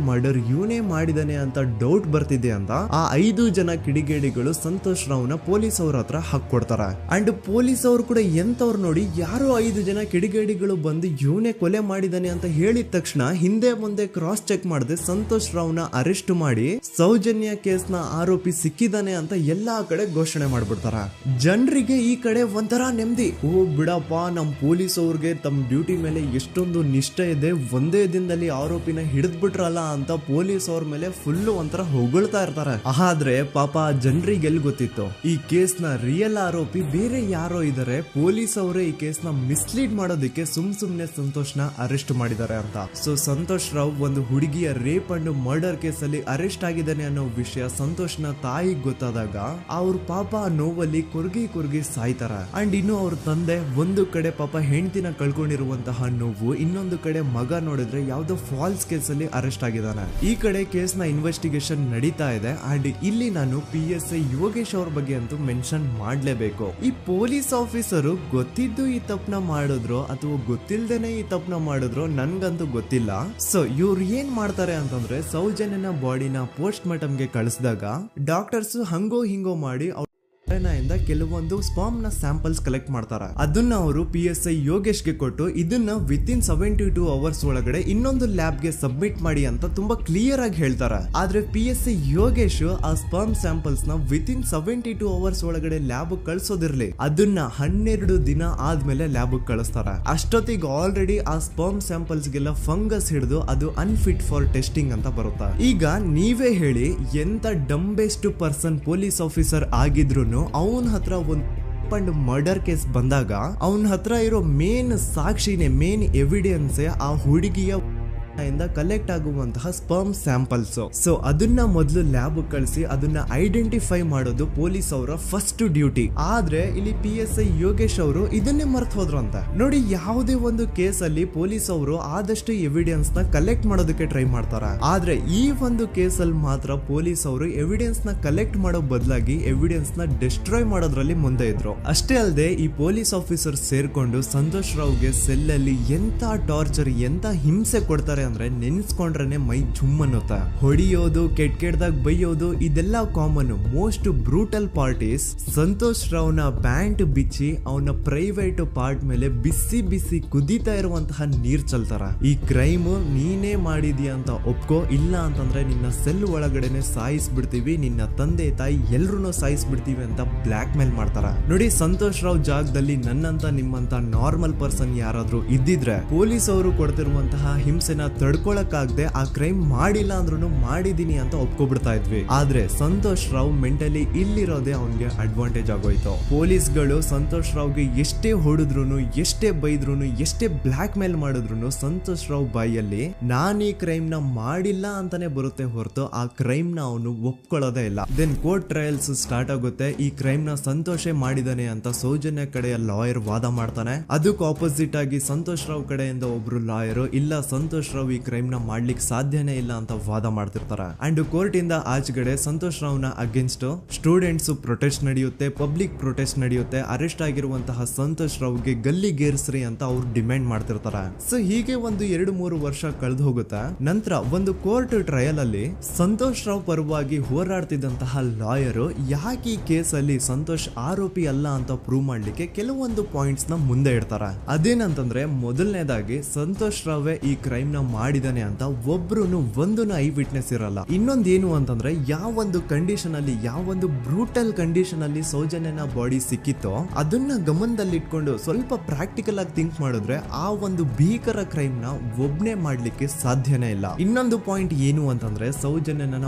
ಮರ್ಡರ್ ಇವನೇ ಮಾಡಿದಾನೆ ಅಂತ ಡೌಟ್ ಬರ್ತಿದೆ ಅಂತ ಆ 5 ಜನ ಕಿಡಿಗೇಡಿಗಳು ಸಂತೋಷ್ ರಾವ್ನ ಪೊಲೀಸ್ ಅವ್ರ ಹತ್ರ ಹಾಕೊಡ್ತಾರೆ. ಅಂಡ್ ಪೊಲೀಸ್ ಅವರು ಕೂಡ ಎಂತವ್ರು ನೋಡಿ, ಯಾರೋ 5 ಜನ ಕಿಡಿಗೇಡಿಗಳು ಬಂದು ಇವನೇ ಕೊಲೆ ಮಾಡಿದಾನೆ ಅಂತ ಹೇಳಿದ ತಕ್ಷಣ ಹಿಂದೆ ಮುಂದೆ ಕ್ರಾಸ್ ಚೆಕ್ ಮಾಡದೆ ಸಂತೋಷ್ ರಾವ್ನ ಅರೆಸ್ಟ್ ಮಾಡಿ ಸೌಜನ್ಯ ಕೇಸ್ ನ ಆರೋಪಿ ಸಿಕ್ಕಿದಾನೆ ಅಂತ ಎಲ್ಲಾ ಕಡೆ ಘೋಷಣೆ ಮಾಡ್ಬಿಡ್ತಾರ. ಜನರಿಗೆ ಈ ಕಡೆ ಒಂಥರ ನೆಮ್ಮದಿ, ಓ ಬಿಡಪ್ಪ, ನಮ್ ಪೊಲೀಸ್ ಅವ್ರಿಗೆ ತಮ್ಮ ಡ್ಯೂಟಿ ಮೇಲೆ ಎಷ್ಟೊಂದು ನಿಷ್ಠೆ ಇದೆ, ಒಂದೇ ದಿನದಲ್ಲಿ ಆರೋಪಿನ ಹಿಡಿದ್ಬಿಟ್ರಲ್ಲ ಅಂತ ಪೊಲೀಸ್ ಅವ್ರ ಮೇಲೆ ಫುಲ್ ಒಂಥರ ಹೊಗಳ್ತಾ ಇರ್ತಾರೆ. ಆದ್ರೆ ಪಾಪ ಜನರಿಗೆ ಎಲ್ಲಿ ಗೊತ್ತಿತ್ತು ಈ ಕೇಸ್ ನ ರಿಯಲ್ ಆರೋಪಿ ಬೇರೆ ಯಾರೋ ಇದಾರೆ, ಪೊಲೀಸ್ ಅವರೇ ಈ ಕೇಸ್ ನ ಮಿಸ್ಲೀಡ್ ಮಾಡೋದಕ್ಕೆ ಸುಮ್ನೆ ಸಂತೋಷ್ ನ ಅರೆಸ್ಟ್ ಮಾಡಿದ್ದಾರೆ ಅಂತ. ಸೊ ಸಂತೋಷ್ ರಾವ್ ಒಂದು ಹುಡುಗಿಯ ರೇಪ್ ಅಂಡ್ ಮರ್ಡರ್ ಕೇಸ್ ಅಲ್ಲಿ ಅರೆಸ್ಟ್ ಆಗಿದ್ದಾನೆ ಅನ್ನೋ ವಿಷಯ ಸಂತೋಷ್ ನ ತಾಯಿಗೆ ಗೊತ್ತಾದಾಗ ಅವ್ರ ಪಾಪ ನೋವಲ್ಲಿ ಕುರ್ಗಿ ಸಾಯ್ತಾರ. ಅಂಡ್ ಇನ್ನು ಅವ್ರ ತಂದೆ ಒಂದು ಕಡೆ ಪಾಪ ಹೆಂಡತಿನ ಕಳ್ಕೊಂಡಿರುವಂತಹ ನೋವು, ಇನ್ನೊಂದು ಕಡೆ ಮಗ ನೋಡಿದ್ರೆ ಯಾವ್ದೋ ಫಾಲ್ಸ್ ಕೇಸ್ ಅಲ್ಲಿ ಅರೆಸ್ಟ್ ಆಗಿದ್ದಾನೆ. ಈ ಕಡೆ ಕೇಸ್ ನ ಇನ್ವೆಸ್ಟಿಗೇಷನ್ ನಡೀತಾ ಇದೆ. ಅಂಡ್ ಇಲ್ಲಿ ನಾನು PSI ಯೋಗೇಶ್ ಅವ್ರ ಬಗ್ಗೆ ಅಂತೂ ಮೆನ್ಷನ್ ಮಾಡ್ಲೇಬೇಕು. ಈ ಪೊಲೀಸ್ ಆಫೀಸರು ಗೊತ್ತಿದ್ದು ಈ ತಪ್ಪನ ಮಾಡಿದ್ರು ಅಥವಾ ಗೊತ್ತಿಲ್ದೇನೆ ಈ ತಪ್ಪನ ಮಾಡಿದ್ರು ನನ್ಗಂತೂ ಗೊತ್ತಿಲ್ಲ. ಸೊ ಇವ್ರು ಏನ್ ಮಾಡ್ತಾರೆ ಅಂತಂದ್ರೆ, ಸೌಜನ್ಯನ ಬಾಡಿನ ಪೋಸ್ಟ್ ಮಾರ್ಟಮ್ ಗೆ ಕಳಿಸಿದಾಗ ಡಾಕ್ಟರ್ಸ್ ಹಂಗೋ ಹಿಂಗೋ ಮಾಡಿ ಇಂದ ಕೆಲವೊಂದು ಸ್ಪರ್ಮ್ ನ ಸ್ಯಾಂಪಲ್ಸ್ ಕಲೆಕ್ಟ್ ಮಾಡ್ತಾರೆ. ಅದನ್ನ ಅವರು PSI ಯೋಗೇಶ್ ಗೆ ಕೊಟ್ಟು ಇದನ್ನ ವಿತಿನ್ 72 ಅವರ್ಸ್ ಒಳಗಡೆ ಇನ್ನೊಂದು ಲ್ಯಾಬ್ ಗೆ ಸಬ್ಮಿಟ್ ಮಾಡಿ ಅಂತ ತುಂಬಾ ಕ್ಲಿಯರ್ ಆಗಿ ಹೇಳ್ತಾರೆ. ಆದ್ರೆ PSI ಯೋಗೇಶ್ ಆ ಸ್ಪರ್ಮ್ ಸ್ಯಾಂಪಲ್ಸ್ ನ ವಿತಿನ್ 72 ಅವರ್ಸ್ ಒಳಗಡೆ ಲ್ಯಾಬ್ ಕಳ್ಸೋದಿರ್ಲಿ, ಅದನ್ನ 12 ದಿನ ಆದ್ಮೇಲೆ ಲ್ಯಾಬ್ ಕಳಿಸ್ತಾರೆ. ಅಷ್ಟೊತ್ತಿಗೆ ಆಲ್ರೆಡಿ ಆ ಸ್ಪರ್ಮ್ ಸ್ಯಾಂಪಲ್ಸ್ ಗೆಲ್ಲ ಫಂಗಸ್ ಹಿಡಿದು ಅದು ಅನ್ಫಿಟ್ ಫಾರ್ ಟೆಸ್ಟಿಂಗ್ ಅಂತ ಬರುತ್ತೆ. ಈಗ ನೀವೇ ಹೇಳಿ, ಎಂತ ಡಂಬೆಸ್ಟ್ ಪರ್ಸನ್ ಪೊಲೀಸ್ ಆಫೀಸರ್ ಆಗಿದ್ರು ಅವನ ಹತ್ರ ಒಂದು ಮರ್ಡರ್ ಕೇಸ್ ಬಂದಾಗ ಅವನ ಹತ್ರ ಇರೋ ಮೇನ್ ಸಾಕ್ಷಿನೇ, ಮೇನ್ ಎವಿಡೆನ್ಸ್ ಆ ಹುಡುಗಿಯ ಕಲೆಕ್ಟ್ ಆಗುವಂತಹ ಸ್ಪರ್ಮ್ ಸ್ಯಾಂಪಲ್ಸ್. ಸೊ ಅದನ್ನ ಮೊದಲು ಲ್ಯಾಬ್ ಕಳಿಸಿ ಅದನ್ನ ಐಡೆಂಟಿಫೈ ಮಾಡೋದು ಪೊಲೀಸ್ ಅವರ ಫಸ್ಟ್ ಡ್ಯೂಟಿ. ಆದ್ರೆ ಇಲ್ಲಿ PSI ಯೋಗೇಶ್ ಅವರು ಇದನ್ನೇ ಮರ್ತು ಹೋದ್ರು ಅಂತ ನೋಡಿ. ಯಾವುದೇ ಒಂದು ಕೇಸ್ ಅಲ್ಲಿ ಪೊಲೀಸ್ ಅವರು ಆದಷ್ಟು ಎವಿಡೆನ್ಸ್ ನ ಕಲೆಕ್ಟ್ ಮಾಡೋದಕ್ಕೆ ಟ್ರೈ ಮಾಡ್ತಾರೆ. ಆದ್ರೆ ಈ ಒಂದು ಕೇಸ್ ಅಲ್ಲಿ ಮಾತ್ರ ಪೊಲೀಸ್ ಅವರು ಎವಿಡೆನ್ಸ್ ನ ಕಲೆಕ್ಟ್ ಮಾಡೋ ಬದಲಾಗಿ ಎವಿಡೆನ್ಸ್ ನ ಡಿಸ್ಟ್ರಾಯ್ ಮಾಡೋದ್ರಲ್ಲಿ ಮುಂದೆ ಇದ್ರು. ಅಷ್ಟೇ ಅಲ್ಲದೆ ಈ ಪೊಲೀಸ್ ಆಫೀಸರ್ ಸೇರ್ಕೊಂಡು ಸಂತೋಷ್ ರಾವ್ಗೆ ಸೆಲ್ ಅಲ್ಲಿ ಎಂತ ಟಾರ್ಚರ್, ಎಂತ ಹಿಂಸೆ ಕೊಡ್ತಾರೆ ಅಂದ್ರೆ ನೆನ್ಸ್ಕೊಂಡ್ರೆ ಮೈ ಜುಮ್ ಅನ್ನುತ್ತೆ. ಹೊಡಿಯೋದು, ಕೆಟ್ಟದಾಗ ಬೈಯೋದು, ಇದೆಲ್ಲ common. Most brutal parties Santosh ರಾವ್ನ ಪ್ಯಾಂಟ್ ಬಿಚ್ಚಿ ಅವನ ಪ್ರೈವೇಟ್ ಪಾರ್ಟ್ ಮೇಲೆ ಬಿಸಿ ಕುದೀತಾ ಇರುವಂತಹ ನೀರ್ ಚಲ್ತಾರ. ಈ ಕ್ರೈಮ್ ನೀನೇ ಮಾಡಿದ್ಯಾ ಅಂತ ಒಪ್ಕೋ, ಇಲ್ಲ ಅಂತಂದ್ರೆ ನಿನ್ನ ಸೆಲ್ ಒಳಗಡೆನೆ ಸಾಯಿಸ್ಬಿಡ್ತೀವಿ, ನಿನ್ನ ತಂದೆ ತಾಯಿ ಎಲ್ರು ಸಾಯಿಸ್ಬಿಡ್ತೀವಿ ಅಂತ ಬ್ಲಾಕ್ ಮೇಲ್ ಮಾಡ್ತಾರ. ನೋಡಿ, ಸಂತೋಷ್ ರಾವ್ ಜಾಗದಲ್ಲಿ ನನ್ನಂತ ನಿಮ್ಮಂತ ನಾರ್ಮಲ್ ಪರ್ಸನ್ ಯಾರಾದ್ರೂ ಇದ್ದಿದ್ರೆ ಪೊಲೀಸ್ ಅವರು ಕೊಡ್ತಿರುವಂತಹ ಹಿಂಸೆನ ತಡ್ಕೊಳಕ್ಕಾಗದೆ ಆ ಕ್ರೈಮ್ ಮಾಡಿಲ್ಲ ಅಂದ್ರೂ ಮಾಡಿದೀನಿ ಅಂತ ಒಪ್ಕೊಬಿಡ್ತಾ ಇದ್ವಿ. ಆದ್ರೆ ಸಂತೋಷ್ ರಾವ್ ಮೆಂಟಲಿ ಇಲ್ಲಿರೋದೇ ಅವನ್ಗೆ ಅಡ್ವಾಂಟೇಜ್ ಆಗೋಯ್ತು. ಪೊಲೀಸ್ಗಳು ಸಂತೋಷ್ ರಾವ್ಗೆ ಎಷ್ಟೇ ಹೊಡೆದ್ರು, ಎಷ್ಟೇ ಬೈದ್ರು, ಎಷ್ಟೇ ಬ್ಲಾಕ್ ಮೇಲ್ ಮಾಡಿದ್ರು ಸಂತೋಷ್ ರಾವ್ ಬಾಯಲ್ಲಿ ನಾನ್ ಈ ಕ್ರೈಮ್ ನ ಮಾಡಿಲ್ಲ ಅಂತಾನೆ ಬರುತ್ತೆ ಹೊರತು ಆ ಕ್ರೈಮ್ ನ ಅವನು ಒಪ್ಕೊಳ್ಳೋದೇ ಇಲ್ಲ. ದೆನ್ ಕೋರ್ಟ್ ಟ್ರಯಲ್ಸ್ ಸ್ಟಾರ್ಟ್ ಆಗುತ್ತೆ. ಈ ಕ್ರೈಮ್ ನ ಸಂತೋಷೇ ಮಾಡಿದಾನೆ ಅಂತ ಸೌಜನ್ಯ ಕಡೆಯ ಲಾಯರ್ ವಾದ ಮಾಡ್ತಾನೆ. ಅದಕ್ಕೆ ಆಪೋಸಿಟ್ ಆಗಿ ಸಂತೋಷ್ ರಾವ್ ಕಡೆಯಿಂದ ಒಬ್ರು ಲಾಯರ್ ಇಲ್ಲ ಸಂತೋಷ್ ರಾವ್ ಈ ಕ್ರೈಮ್ ನ ಮಾಡ್ಲಿಕ್ಕೆ ಸಾಧ್ಯನೇ ಇಲ್ಲ ಅಂತ ವಾದ ಮಾಡ್ತಿರ್ತಾರೆ. ಅಂಡ್ ಕೋರ್ಟ್ ಇಂದ ಆಚೆಗಡೆ ಸಂತೋಷ್ ರಾವ್ ನ ಅಗೇನ್ಸ್ಟ್ ಸ್ಟೂಡೆಂಟ್ಸ್ ಪ್ರೊಟೆಸ್ಟ್ ನಡೆಯುತ್ತೆ, ಪಬ್ಲಿಕ್ ಪ್ರೊಟೆಸ್ಟ್ ನಡೆಯುತ್ತೆ. ಅರೆಸ್ಟ್ ಆಗಿರುವಂತಹ ಸಂತೋಷ್ ರಾವ್ಗೆ ಗಲ್ಲಿಗೇರಿಸ್ರಿ ಅಂತ ಅವ್ರು ಡಿಮ್ಯಾಂಡ್ ಮಾಡ್ತಿರ್ತಾರೆ. ಸೊ ಹೀಗೆ ಒಂದು 2-3 ವರ್ಷ ಕಳೆದು ಹೋಗುತ್ತೆ. ನಂತರ ಒಂದು ಕೋರ್ಟ್ ಟ್ರಯಲ್ ಅಲ್ಲಿ ಸಂತೋಷ್ ರಾವ್ ಪರವಾಗಿ ಹೋರಾಡ್ತಿದ್ದಂತಹ ಲಾಯರ್ ಯಾಕೆ ಈ ಕೇಸ್ ಅಲ್ಲಿ ಸಂತೋಷ್ ಆರೋಪಿ ಅಲ್ಲ ಅಂತ ಪ್ರೂವ್ ಮಾಡ್ಲಿಕ್ಕೆ ಕೆಲವೊಂದು ಪಾಯಿಂಟ್ಸ್ ನ ಮುಂದೆ ಇಡ್ತಾರೆ. ಅದೇನಂತಂದ್ರೆ ಮೊದಲನೇದಾಗಿ ಸಂತೋಷ್ ರಾವೇ ಈ ಕ್ರೈಮ್ ನ ಮಾಡಿದಾನೆ ಅಂತ ಒಬ್ರು ಒಂದನ್ನು ಐ ವಿಟ್ನೆಸ್ ಇರಲ್ಲ. ಇನ್ನೊಂದೇನು ಅಂತಂದ್ರೆ ಯಾವೊಂದು ಕಂಡೀಷನ್ ಅಲ್ಲಿ, ಯಾವೊಂದು ಬ್ರೂಟಲ್ ಕಂಡೀಷನ್ ಅಲ್ಲಿ ಸೌಜನ್ಯನ ಬಾಡಿ ಸಿಕ್ಕಿತ್ತೋ ಅದನ್ನ ಗಮನದಲ್ಲಿಟ್ಕೊಂಡು ಸ್ವಲ್ಪ ಪ್ರಾಕ್ಟಿಕಲ್ ಆಗಿ ಥಿಂಕ್ ಮಾಡಿದ್ರೆ ಆ ಒಂದು ಭೀಕರ ಕ್ರೈಮ್ ನ ಒಬ್ನೇ ಮಾಡ್ಲಿಕ್ಕೆ ಸಾಧ್ಯನೇ ಇಲ್ಲ. ಇನ್ನೊಂದು ಪಾಯಿಂಟ್ ಏನು ಅಂತಂದ್ರೆ ಸೌಜನ್ಯನ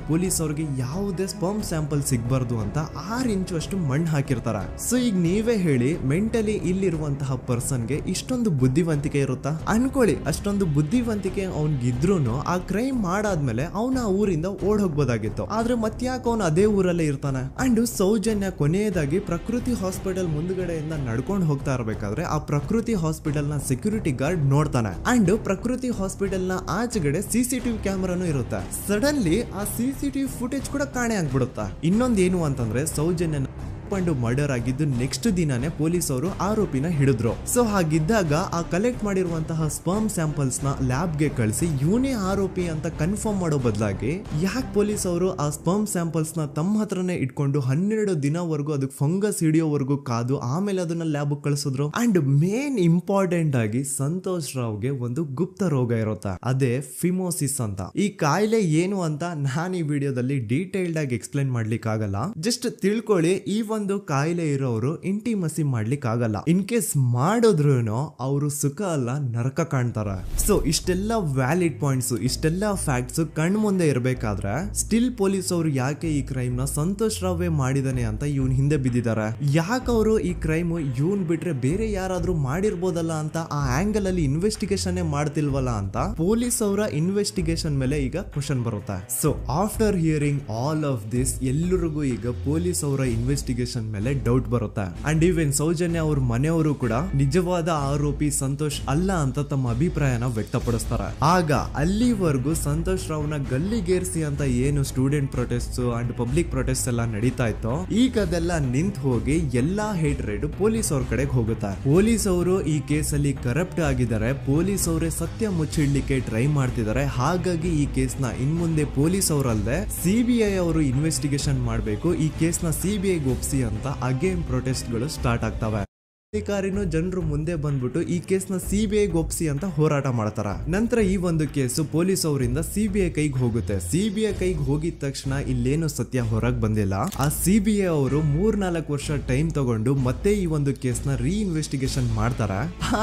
ಪೊಲೀಸ್ ಅವ್ರಿಗೆ ಯಾವುದೇ ಸ್ಪರ್ಮ್ ಸ್ಯಾಂಪಲ್ ಸಿಗ್ಬಾರ್ದು ಅಂತ 6 ಇಂಚು ಅಷ್ಟು ಮಣ್ಣು ಹಾಕಿರ್ತಾರ. ಸೊ ಈಗ ನೀವೇ ಹೇಳಿ, ಮೆಂಟಲಿ ಇಲ್ಲಿರುವಂತಹ ಪರ್ಸನ್ಗೆ ಇಷ್ಟೊಂದು ಬುದ್ಧಿವಂತಿಕೆ ಇರುತ್ತಾ ಅನ್ಕೊಳ್ಳಿ. ಅಷ್ಟೊಂದು ಬುದ್ಧಿವಂತಿಕೆ ಅವ್ನಿಗಿದ್ರು ಆ ಕ್ರೈಮ್ ಮಾಡಾದ್ಮೇಲೆ ಅವನ ಆ ಊರಿಂದ ಓಡ್ ಹೋಗ್ಬೋದಾಗಿತ್ತು. ಆದ್ರೆ ಮತ್ತ್ಯಾಕೆ ಅವನು ಅದೇ ಊರಲ್ಲೇ ಇರ್ತಾನೆ. ಅಂಡ್ ಸೌಜನ್ಯ ಕೊನೆಯದಾಗಿ ಪ್ರಕೃತಿ ಹಾಸ್ಪಿಟಲ್ ಮುಂದ್ಗಡೆಯಿಂದ ನಡ್ಕೊಂಡು ಹೋಗ್ತಾ ಇರ್ಬೇಕಾದ್ರೆ ಆ ಪ್ರಕೃತಿ ಹಾಸ್ಪಿಟಲ್ ನ ಸೆಕ್ಯೂರಿಟಿ ಗಾರ್ಡ್ ನೋಡ್ತಾನೆ. ಅಂಡ್ ಪ್ರಕೃತಿ ಹಾಸ್ಪಿಟಲ್ ನ ಆಚೆಗಡೆ CCTV ಕ್ಯಾಮರಾನು ಇರುತ್ತೆ. ಸಡನ್ಲಿ ಆ CCTV ಫುಟೇಜ್ ಕೂಡ ಕಾಣೆ ಆಗ್ಬಿಡುತ್ತಾ. ಇನ್ನೊಂದೇನು ಅಂತಂದ್ರೆ ಸೌಜನ್ಯ ಮರ್ಡರ್ ಆಗಿದ್ದು ನೆಕ್ಸ್ಟ್ ದಿನಾನೇ ಪೊಲೀಸ್ ಅವರು ಆರೋಪಿನ ಹಿಡಿದ್ರು. ಸೊ ಹಾಗಿದ್ದಾಗ ಆ ಕಲೆಕ್ಟ್ ಮಾಡಿರುವಂತಹ ಸ್ಪರ್ಮ್ ಸ್ಯಾಂಪಲ್ಸ್ ನ ಲ್ಯಾಬ್ ಗೆ ಕಳಿಸಿ ಇವನೇ ಆರೋಪಿ ಅಂತ ಕನ್ಫರ್ಮ್ ಮಾಡೋ ಬದಲಾಗಿ ಯಾಕೆ ಪೊಲೀಸ್ ಅವರು ಆ ಸ್ಪರ್ಮ್ ಸ್ಯಾಂಪಲ್ಸ್ ನ ತಮ್ಮ ಹತ್ರನೇ ಇಟ್ಕೊಂಡು 12 ದಿನವರೆಗೂ ಅದಕ್ಕೆ ಫಂಗಸ್ ಹಿಡಿಯೋವರೆಗೂ ಕಾದು ಆಮೇಲೆ ಅದನ್ನ ಲ್ಯಾಬ್ ಕಳಿಸಿದ್ರು. ಅಂಡ್ ಮೇನ್ ಇಂಪಾರ್ಟೆಂಟ್ ಆಗಿ ಸಂತೋಷ್ ರಾವ್ಗೆ ಒಂದು ಗುಪ್ತ ರೋಗ ಇರುತ್ತೆ, ಅದೇ ಫಿಮೋಸಿಸ್ ಅಂತ. ಈ ಕಾಯಿಲೆ ಏನು ಅಂತ ನಾನು ಈ ವಿಡಿಯೋದಲ್ಲಿ ಡೀಟೇಲ್ಡ್ ಆಗಿ ಎಕ್ಸ್ಪ್ಲೈನ್ ಮಾಡ್ಲಿಕ್ಕೆ ಆಗಲ್ಲ. ಜಸ್ಟ್ ತಿಳ್ಕೊಳ್ಳಿ, ಈ ಒಂದು ಕಾಯಿಲೆ ಇರೋರು ಇಂಟಿಮಸಿ ಮಾಡ್ಲಿಕ್ಕೆ ಆಗಲ್ಲ. ಇನ್ ಕೇಸ್ ಮಾಡಿದ್ರು ಅವರು ಸುಖ ಅಲ್ಲ ನರಕ ಕಾಣ್ತಾರ. ಸೊ ಇಷ್ಟೆಲ್ಲ ವ್ಯಾಲಿಡ್ ಪಾಯಿಂಟ್ಸ್, ಇಷ್ಟೆಲ್ಲ ಫ್ಯಾಕ್ಟ್ಸ್ ಕಣ್ ಮುಂದೆ ಇರಬೇಕಾದ್ರೆ ಸ್ಟಿಲ್ ಪೊಲೀಸ್ ಅವರು ಯಾಕೆ ಈ ಕ್ರೈಮ್ ನ ಸಂತೋಷ್ ರಾವೇ ಮಾಡಿದಾನೆ ಅಂತ ಇವನ್ ಹಿಂದೆ ಬಿದ್ದಿದ್ದಾರೆ. ಯಾಕೆ ಅವರು ಈ ಕ್ರೈಮ್ ಇವನ್ ಬಿಟ್ರೆ ಬೇರೆ ಯಾರಾದ್ರೂ ಮಾಡಿರ್ಬೋದಲ್ಲ ಅಂತ ಆ ಆಂಗಲ್ ಅಲ್ಲಿ ಇನ್ವೆಸ್ಟಿಗೇಷನ್ ಮಾಡ್ತಿಲ್ವಲ್ಲ ಅಂತ ಪೊಲೀಸ್ ಅವರ ಇನ್ವೆಸ್ಟಿಗೇಷನ್ ಮೇಲೆ ಈಗ ಕ್ವಶನ್ ಬರುತ್ತೆ. So after hearing all of this ಎಲ್ಲರಿಗೂ ಈಗ ಪೊಲೀಸ್ ಅವರ ಇನ್ವೆಸ್ಟಿಗೇಷನ್ ಮೇಲೆ ಡೌಟ್ ಬರುತ್ತೆ. ಅಂಡ್ ಈವನ್ ಸೌಜನ್ಯ ಅವ್ರ ಮನೆಯವರು ಕೂಡ ನಿಜವಾದ ಆರೋಪಿ ಸಂತೋಷ್ ಅಲ್ಲ ಅಂತ ತಮ್ಮ ಅಭಿಪ್ರಾಯನ ವ್ಯಕ್ತಪಡಿಸ್ತಾರೆ. ಆಗ ಅಲ್ಲಿವರೆಗೂ ಸಂತೋಷ್ ರಾವ್ನ ಗಲ್ಲಿಗೇರಿಸಿ ಅಂತ ಏನು student protest and public protest ಎಲ್ಲ ನಡೀತಾ ಇತ್ತು, ಈಗ ಅದೆಲ್ಲ ನಿಂತು ಹೋಗಿ ಎಲ್ಲಾ ಹೇಟ್ರೇಡ್ ಪೊಲೀಸ್ ಅವ್ರ ಕಡೆಗೆ ಹೋಗುತ್ತೆ. ಪೊಲೀಸ್ ಅವರು ಈ ಕೇಸಲ್ಲಿ ಕರಪ್ಟ್ ಆಗಿದ್ದಾರೆ, ಪೊಲೀಸ್ ಅವರೇ ಸತ್ಯ ಮುಚ್ಚಿಡ್ಲಿಕ್ಕೆ ಟ್ರೈ ಮಾಡ್ತಿದ್ದಾರೆ. ಹಾಗಾಗಿ ಈ ಕೇಸ್ ನ ಇನ್ ಮುಂದೆ ಪೊಲೀಸ್ ಅವರಲ್ಲದೆ CBI ಅವರು ಇನ್ವೆಸ್ಟಿಗೇಷನ್ ಮಾಡಬೇಕು, ಈ ಕೇಸ್ ನ CBI ಒಪ್ಸಿ ಅಂತ ಅಗೇನ್ ಪ್ರೊಟೆಸ್ಟ್ ಗಳು ಸ್ಟಾರ್ಟ್ ಆಗ್ತವೆ. ಅಧಿಕಾರಿನೂ ಜನರು ಮುಂದೆ ಬಂದ್ಬಿಟ್ಟು ಈ ಕೇಸ್ ನ CBI ಒಪ್ಸಿ ಅಂತ ಹೋರಾಟ ಮಾಡ್ತಾರ. ನಂತರ ಈ ಒಂದು ಕೇಸು ಪೊಲೀಸ್ ಅವರಿಂದ CBI ಕೈಗೆ ಹೋಗುತ್ತೆ. CBI ಕೈಗೆ ಹೋಗಿದ ತಕ್ಷಣ ಇಲ್ಲೇನು ಸತ್ಯ ಹೊರಗೆ ಬಂದಿಲ್ಲ. ಆ CBI ಅವರು 3-4 ವರ್ಷ ಟೈಮ್ ತಗೊಂಡು ಮತ್ತೆ ಈ ಒಂದು ಕೇಸ್ ನ ಇನ್ವೆಸ್ಟಿಗೇಷನ್ ಮಾಡ್ತಾರ.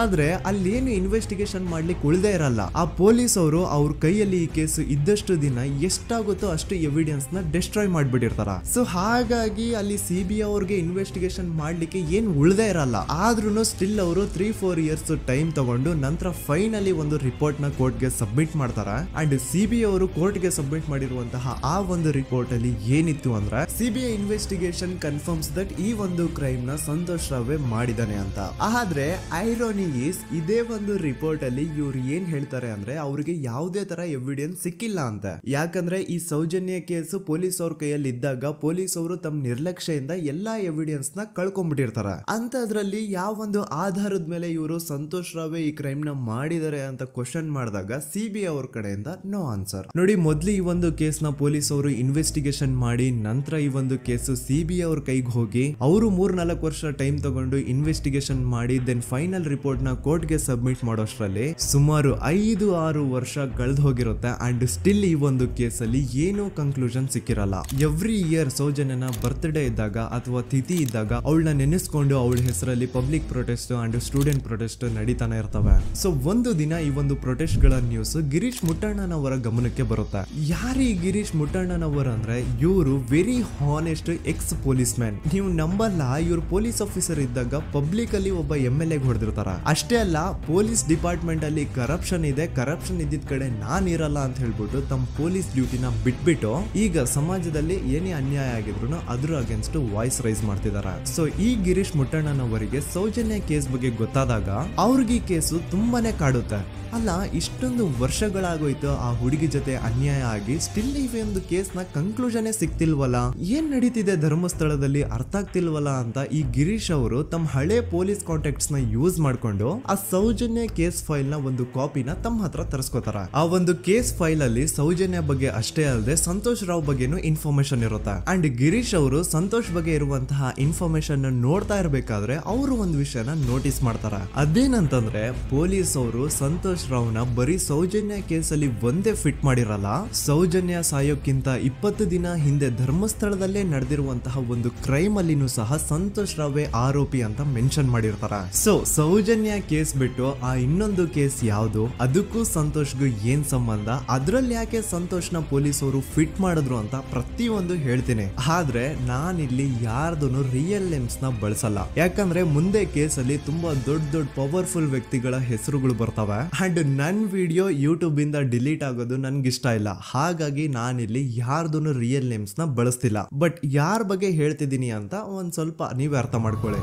ಆದ್ರೆ ಅಲ್ಲೇನು ಇನ್ವೆಸ್ಟಿಗೇಷನ್ ಮಾಡ್ಲಿಕ್ಕೆ ಉಳ್ದೇ ಇರಲ್ಲ. ಆ ಪೊಲೀಸ್ ಅವರು ಅವ್ರ ಕೈಯಲ್ಲಿ ಈ ಕೇಸ್ ಇದ್ದಷ್ಟು ದಿನ ಎಷ್ಟಾಗುತ್ತೋ ಅಷ್ಟು ಎವಿಡೆನ್ಸ್ ನ ಡಿಸ್ಟ್ರಾಯ್ ಮಾಡ್ಬಿಟ್ಟಿರ್ತಾರ. ಸೊ ಹಾಗಾಗಿ ಅಲ್ಲಿ CBI ಅವ್ರಿಗೆ ಇನ್ವೆಸ್ಟಿಗೇಷನ್ ಮಾಡ್ಲಿಕ್ಕೆ ಏನ್ ಉಳ್ದೇ ಇರಲ್ಲ. ಆದ್ರೂ ಸ್ಟಿಲ್ ಅವರು 3-4 ಇಯರ್ಸ್ ಟೈಮ್ ತಗೊಂಡು ನಂತರ ಫೈನಲಿ ಒಂದು ರಿಪೋರ್ಟ್ ನ ಕೋರ್ಟ್ ಗೆ ಸಬ್ಮಿಟ್ ಮಾಡ್ತಾರೆ. ಅಂಡ್ CBI ಅವರು ಕೋರ್ಟ್ ಗೆ ಸಬ್ಮಿಟ್ ಮಾಡಿರುವಂತಹ ಆ ಒಂದು ರಿಪೋರ್ಟ್ ಅಲ್ಲಿ ಏನಿತ್ತು ಅಂದ್ರೆ CBI ಇನ್ವೆಸ್ಟಿಗೇಷನ್ ಕನ್ಫರ್ಮ್ಸ್ ದಟ್ ಈ ಒಂದು ಕ್ರೈಮ್ ನ ಸಂತೋಷ್ ರಾವೇ ಮಾಡಿದಾನೆ ಅಂತ. ಆದ್ರೆ ಐರೋನಿ ಈಸ್ ಇದೇ ಒಂದು ರಿಪೋರ್ಟ್ ಅಲ್ಲಿ ಇವ್ರು ಏನ್ ಹೇಳ್ತಾರೆ ಅಂದ್ರೆ ಅವ್ರಿಗೆ ಯಾವುದೇ ತರ ಎವಿಡೆನ್ಸ್ ಸಿಕ್ಕಿಲ್ಲ ಅಂತ. ಯಾಕಂದ್ರೆ ಈ ಸೌಜನ್ಯ ಕೇಸು ಪೊಲೀಸ್ ಅವ್ರ ಕೈಯಲ್ಲಿ ಇದ್ದಾಗ ಪೊಲೀಸ್ ಅವರು ತಮ್ಮ ನಿರ್ಲಕ್ಷ್ಯದಿಂದ ಎಲ್ಲಾ ಎವಿಡೆನ್ಸ್ ನ ಕಳ್ಕೊಂಡ್ಬಿಟ್ಟಿರ್ತಾರೆ. ಅಂತದ್ರಲ್ಲಿ ಯಾವ ಒಂದು ಆಧಾರದ ಮೇಲೆ ಇವರು ಸಂತೋಷ್ ರಾವೇ ಈ ಕ್ರೈಮ್ ನ ಮಾಡಿದ್ದಾರೆ ಅಂತ ಕ್ವಶನ್ ಮಾಡಿದಾಗ CBI ಅವ್ರ ಕಡೆಯಿಂದ ನೋ ಆನ್ಸರ್. ನೋಡಿ, ಮೊದ್ಲು ಈ ಒಂದು ಕೇಸ್ ನ ಪೊಲೀಸ್ ಅವರು ಇನ್ವೆಸ್ಟಿಗೇಷನ್ ಮಾಡಿ ನಂತರ ಈ ಒಂದು ಕೇಸು CBI ಅವ್ರ ಕೈಗೆ ಹೋಗಿ ಅವರು 3-4 ವರ್ಷ ಟೈಮ್ ತಗೊಂಡು ಇನ್ವೆಸ್ಟಿಗೇಷನ್ ಮಾಡಿ ದೆನ್ ಫೈನಲ್ ರಿಪೋರ್ಟ್ ನ ಕೋರ್ಟ್ ಗೆ ಸಬ್ಮಿಟ್ ಮಾಡೋಷ್ಟ್ರಲ್ಲಿ ಸುಮಾರು 5-6 ವರ್ಷ ಕಳೆದು ಹೋಗಿರುತ್ತೆ. ಅಂಡ್ ಸ್ಟಿಲ್ ಈ ಒಂದು ಕೇಸ್ ಅಲ್ಲಿ ಏನೋ ಕನ್ಕ್ಲೂಷನ್ ಸಿಕ್ಕಿರಲ್ಲ. ಎವ್ರಿ ಇಯರ್ ಸೌಜನ್ಯನ ಬರ್ತ್ಡೇ ಇದ್ದಾಗ ಅಥವಾ ತಿಥಿ ಇದ್ದಾಗ ಅವಳನ್ನ ನೆನೆಸ್ಕೊಂಡು ಅವಳ ಹೆಸರಲ್ಲಿ public protest and student protest ನಡೀತಾನೆ ಇರ್ತವೆ. ಸೊ ಒಂದು ದಿನ ಈ ಒಂದು ಪ್ರೊಟೆಸ್ಟ್ ಗಳ ನ್ಯೂಸ್ ಗಿರೀಶ್ ಮುಟ್ಟಣ್ಣನವರ ಗಮನಕ್ಕೆ ಬರುತ್ತೆ. ಯಾರು ಈ ಗಿರೀಶ್ ಮುಟ್ಟಣ್ಣನವರ ಅಂದ್ರೆ ಇವರು very honest X police man. ನೀವು ನಂಬಲ್ಲ, ಇವ್ರು ಪೊಲೀಸ್ ಆಫೀಸರ್ ಇದ್ದಾಗ ಪಬ್ಲಿಕ್ ಅಲ್ಲಿ ಒಬ್ಬ MLA ಹೊಡೆದಿರ್ತಾರ. ಅಷ್ಟೇ ಅಲ್ಲ, ಪೊಲೀಸ್ ಡಿಪಾರ್ಟ್ಮೆಂಟ್ ಅಲ್ಲಿ ಕರಪ್ಷನ್ ಇದೆ, ಕರಪ್ಷನ್ ಇದ್ದಿದ್ ಕಡೆ ನಾನ್ ಇರಲ್ಲ ಅಂತ ಹೇಳ್ಬಿಟ್ಟು ತಮ್ಮ ಪೊಲೀಸ್ ಡ್ಯೂಟಿನ ಬಿಟ್ಬಿಟ್ಟು ಈಗ ಸಮಾಜದಲ್ಲಿ ಏನೇ ಅನ್ಯಾಯ ಆಗಿದ್ರು ಅದ್ರ ಅಗೇನ್ಸ್ಟ್ ವಾಯ್ಸ್ ರೈಸ್ ಮಾಡ್ತಿದಾರ. ಸೊ ಈ ಗಿರೀಶ್ ಮುಟ್ಟಣ್ಣನವರಿಗೆ ಸೌಜನ್ಯ ಕೇಸ್ ಬಗ್ಗೆ ಗೊತ್ತಾದಾಗ ಅವ್ರಿಗೆ ಈ ಕೇಸು ತುಂಬಾನೇ ಕಾಡುತ್ತೆ. ಅಲ್ಲ, ಇಷ್ಟೊಂದು ವರ್ಷಗಳಾಗೋಯ್ತು ಆ ಹುಡುಗಿ ಜೊತೆ ಅನ್ಯಾಯ ಆಗಿ, ಸ್ಟಿಲ್ ಈ ಒಂದು ಕೇಸ್ ನ ಕನ್ಕ್ಲೂಷನ್ ಸಿಕ್ತಿಲ್ವಲ್ಲ, ಏನ್ ನಡೀತಿದೆ ಧರ್ಮಸ್ಥಳದಲ್ಲಿ ಅರ್ಥ ಆಗ್ತಿಲ್ವಲ್ಲ ಅಂತ ಈ ಗಿರೀಶ್ ಅವರು ತಮ್ಮ ಹಳೆ ಪೊಲೀಸ್ ಕಾಂಟ್ಯಾಕ್ಟ್ಸ್ ನ ಯೂಸ್ ಮಾಡ್ಕೊಂಡು ಆ ಸೌಜನ್ಯ ಕೇಸ್ ಫೈಲ್ ನ ಒಂದು ಕಾಪಿನ ತಮ್ಮ ಹತ್ರ ತರಿಸ್ಕೋತಾರ. ಆ ಒಂದು ಕೇಸ್ ಫೈಲ್ ಅಲ್ಲಿ ಸೌಜನ್ಯ ಬಗ್ಗೆ ಅಷ್ಟೇ ಅಲ್ಲದೆ ಸಂತೋಷ್ ರಾವ್ ಬಗ್ಗೆನೂ ಇನ್ಫಾರ್ಮೇಶನ್ ಇರುತ್ತೆ. ಅಂಡ್ ಗಿರೀಶ್ ಅವರು ಸಂತೋಷ್ ಬಗ್ಗೆ ಇರುವಂತಹ ಇನ್ಫಾರ್ಮೇಶನ್ ನೋಡ್ತಾ ಇರ್ಬೇಕಾದ್ರೆ ಅವರು ಒಂದು ವಿಷಯನ ನೋಟಿಸ್ ಮಾಡ್ತಾರ. ಅದೇನಂತಂದ್ರೆ ಪೊಲೀಸ್ ಅವರು ಸಂತೋಷ್ ರಾವ್ನ ಬರೀ ಸೌಜನ್ಯ ಕೇಸಲ್ಲಿ ಒಂದೇ ಫಿಟ್ ಮಾಡಿರಲ್ಲ, ಸೌಜನ್ಯ ಸಾಯೋಕ್ಕಿಂತ 20 ದಿನ ಹಿಂದೆ ಧರ್ಮಸ್ಥಳದಲ್ಲೇ ನಡೆದಿರುವಂತಹ ಒಂದು ಕ್ರೈಮ್ ಅಲ್ಲಿನೂ ಸಹ ಸಂತೋಷ್ ರಾವೇ ಆರೋಪಿ ಅಂತ ಮೆನ್ಷನ್ ಮಾಡಿರ್ತಾರ. ಸೊ ಸೌಜನ್ಯ ಕೇಸ್ ಬಿಟ್ಟು ಆ ಇನ್ನೊಂದು ಕೇಸ್ ಯಾವುದು, ಅದಕ್ಕೂ ಸಂತೋಷ್ಗೂ ಏನ್ ಸಂಬಂಧ, ಅದ್ರಲ್ಲಿ ಯಾಕೆ ಸಂತೋಷ್ನ ಪೊಲೀಸ್ ಅವರು ಫಿಟ್ ಮಾಡಿದ್ರು ಅಂತ ಪ್ರತಿಯೊಂದು ಹೇಳ್ತೀನಿ. ಆದ್ರೆ ನಾನಿಲ್ಲಿ ಯಾರ್ದೂನು ರಿಯಲ್ ನೇಮ್ಸ್ ನ ಬಳಸಲ್ಲ. ಯಾಕಂದ್ರೆ ಮುಂದೆ ಕೇಸಲ್ಲಿ ತುಂಬಾ ದೊಡ್ಡ ಪವರ್ಫುಲ್ ವ್ಯಕ್ತಿಗಳ ಹೆಸರುಗಳು ಬರ್ತವೆ. ಅಂಡ್ ನನ್ ವಿಡಿಯೋ ಯೂಟ್ಯೂಬ್ ಇಂದ ಡಿಲೀಟ್ ಆಗೋದು ನನ್ಗೆ ಇಷ್ಟ ಇಲ್ಲ. ಹಾಗಾಗಿ ನಾನಿಲ್ಲಿ ಯಾರ್ದೂನು ರಿಯಲ್ ನೇಮ್ಸ್ ನ ಬಳಸ್ತಿಲ್ಲ. ಬಟ್ ಯಾರ ಬಗ್ಗೆ ಹೇಳ್ತಿದ್ದೀನಿ ಅಂತ ಒಂದ್ ಸ್ವಲ್ಪ ನೀವೇ ಅರ್ಥ ಮಾಡ್ಕೊಳ್ಳಿ.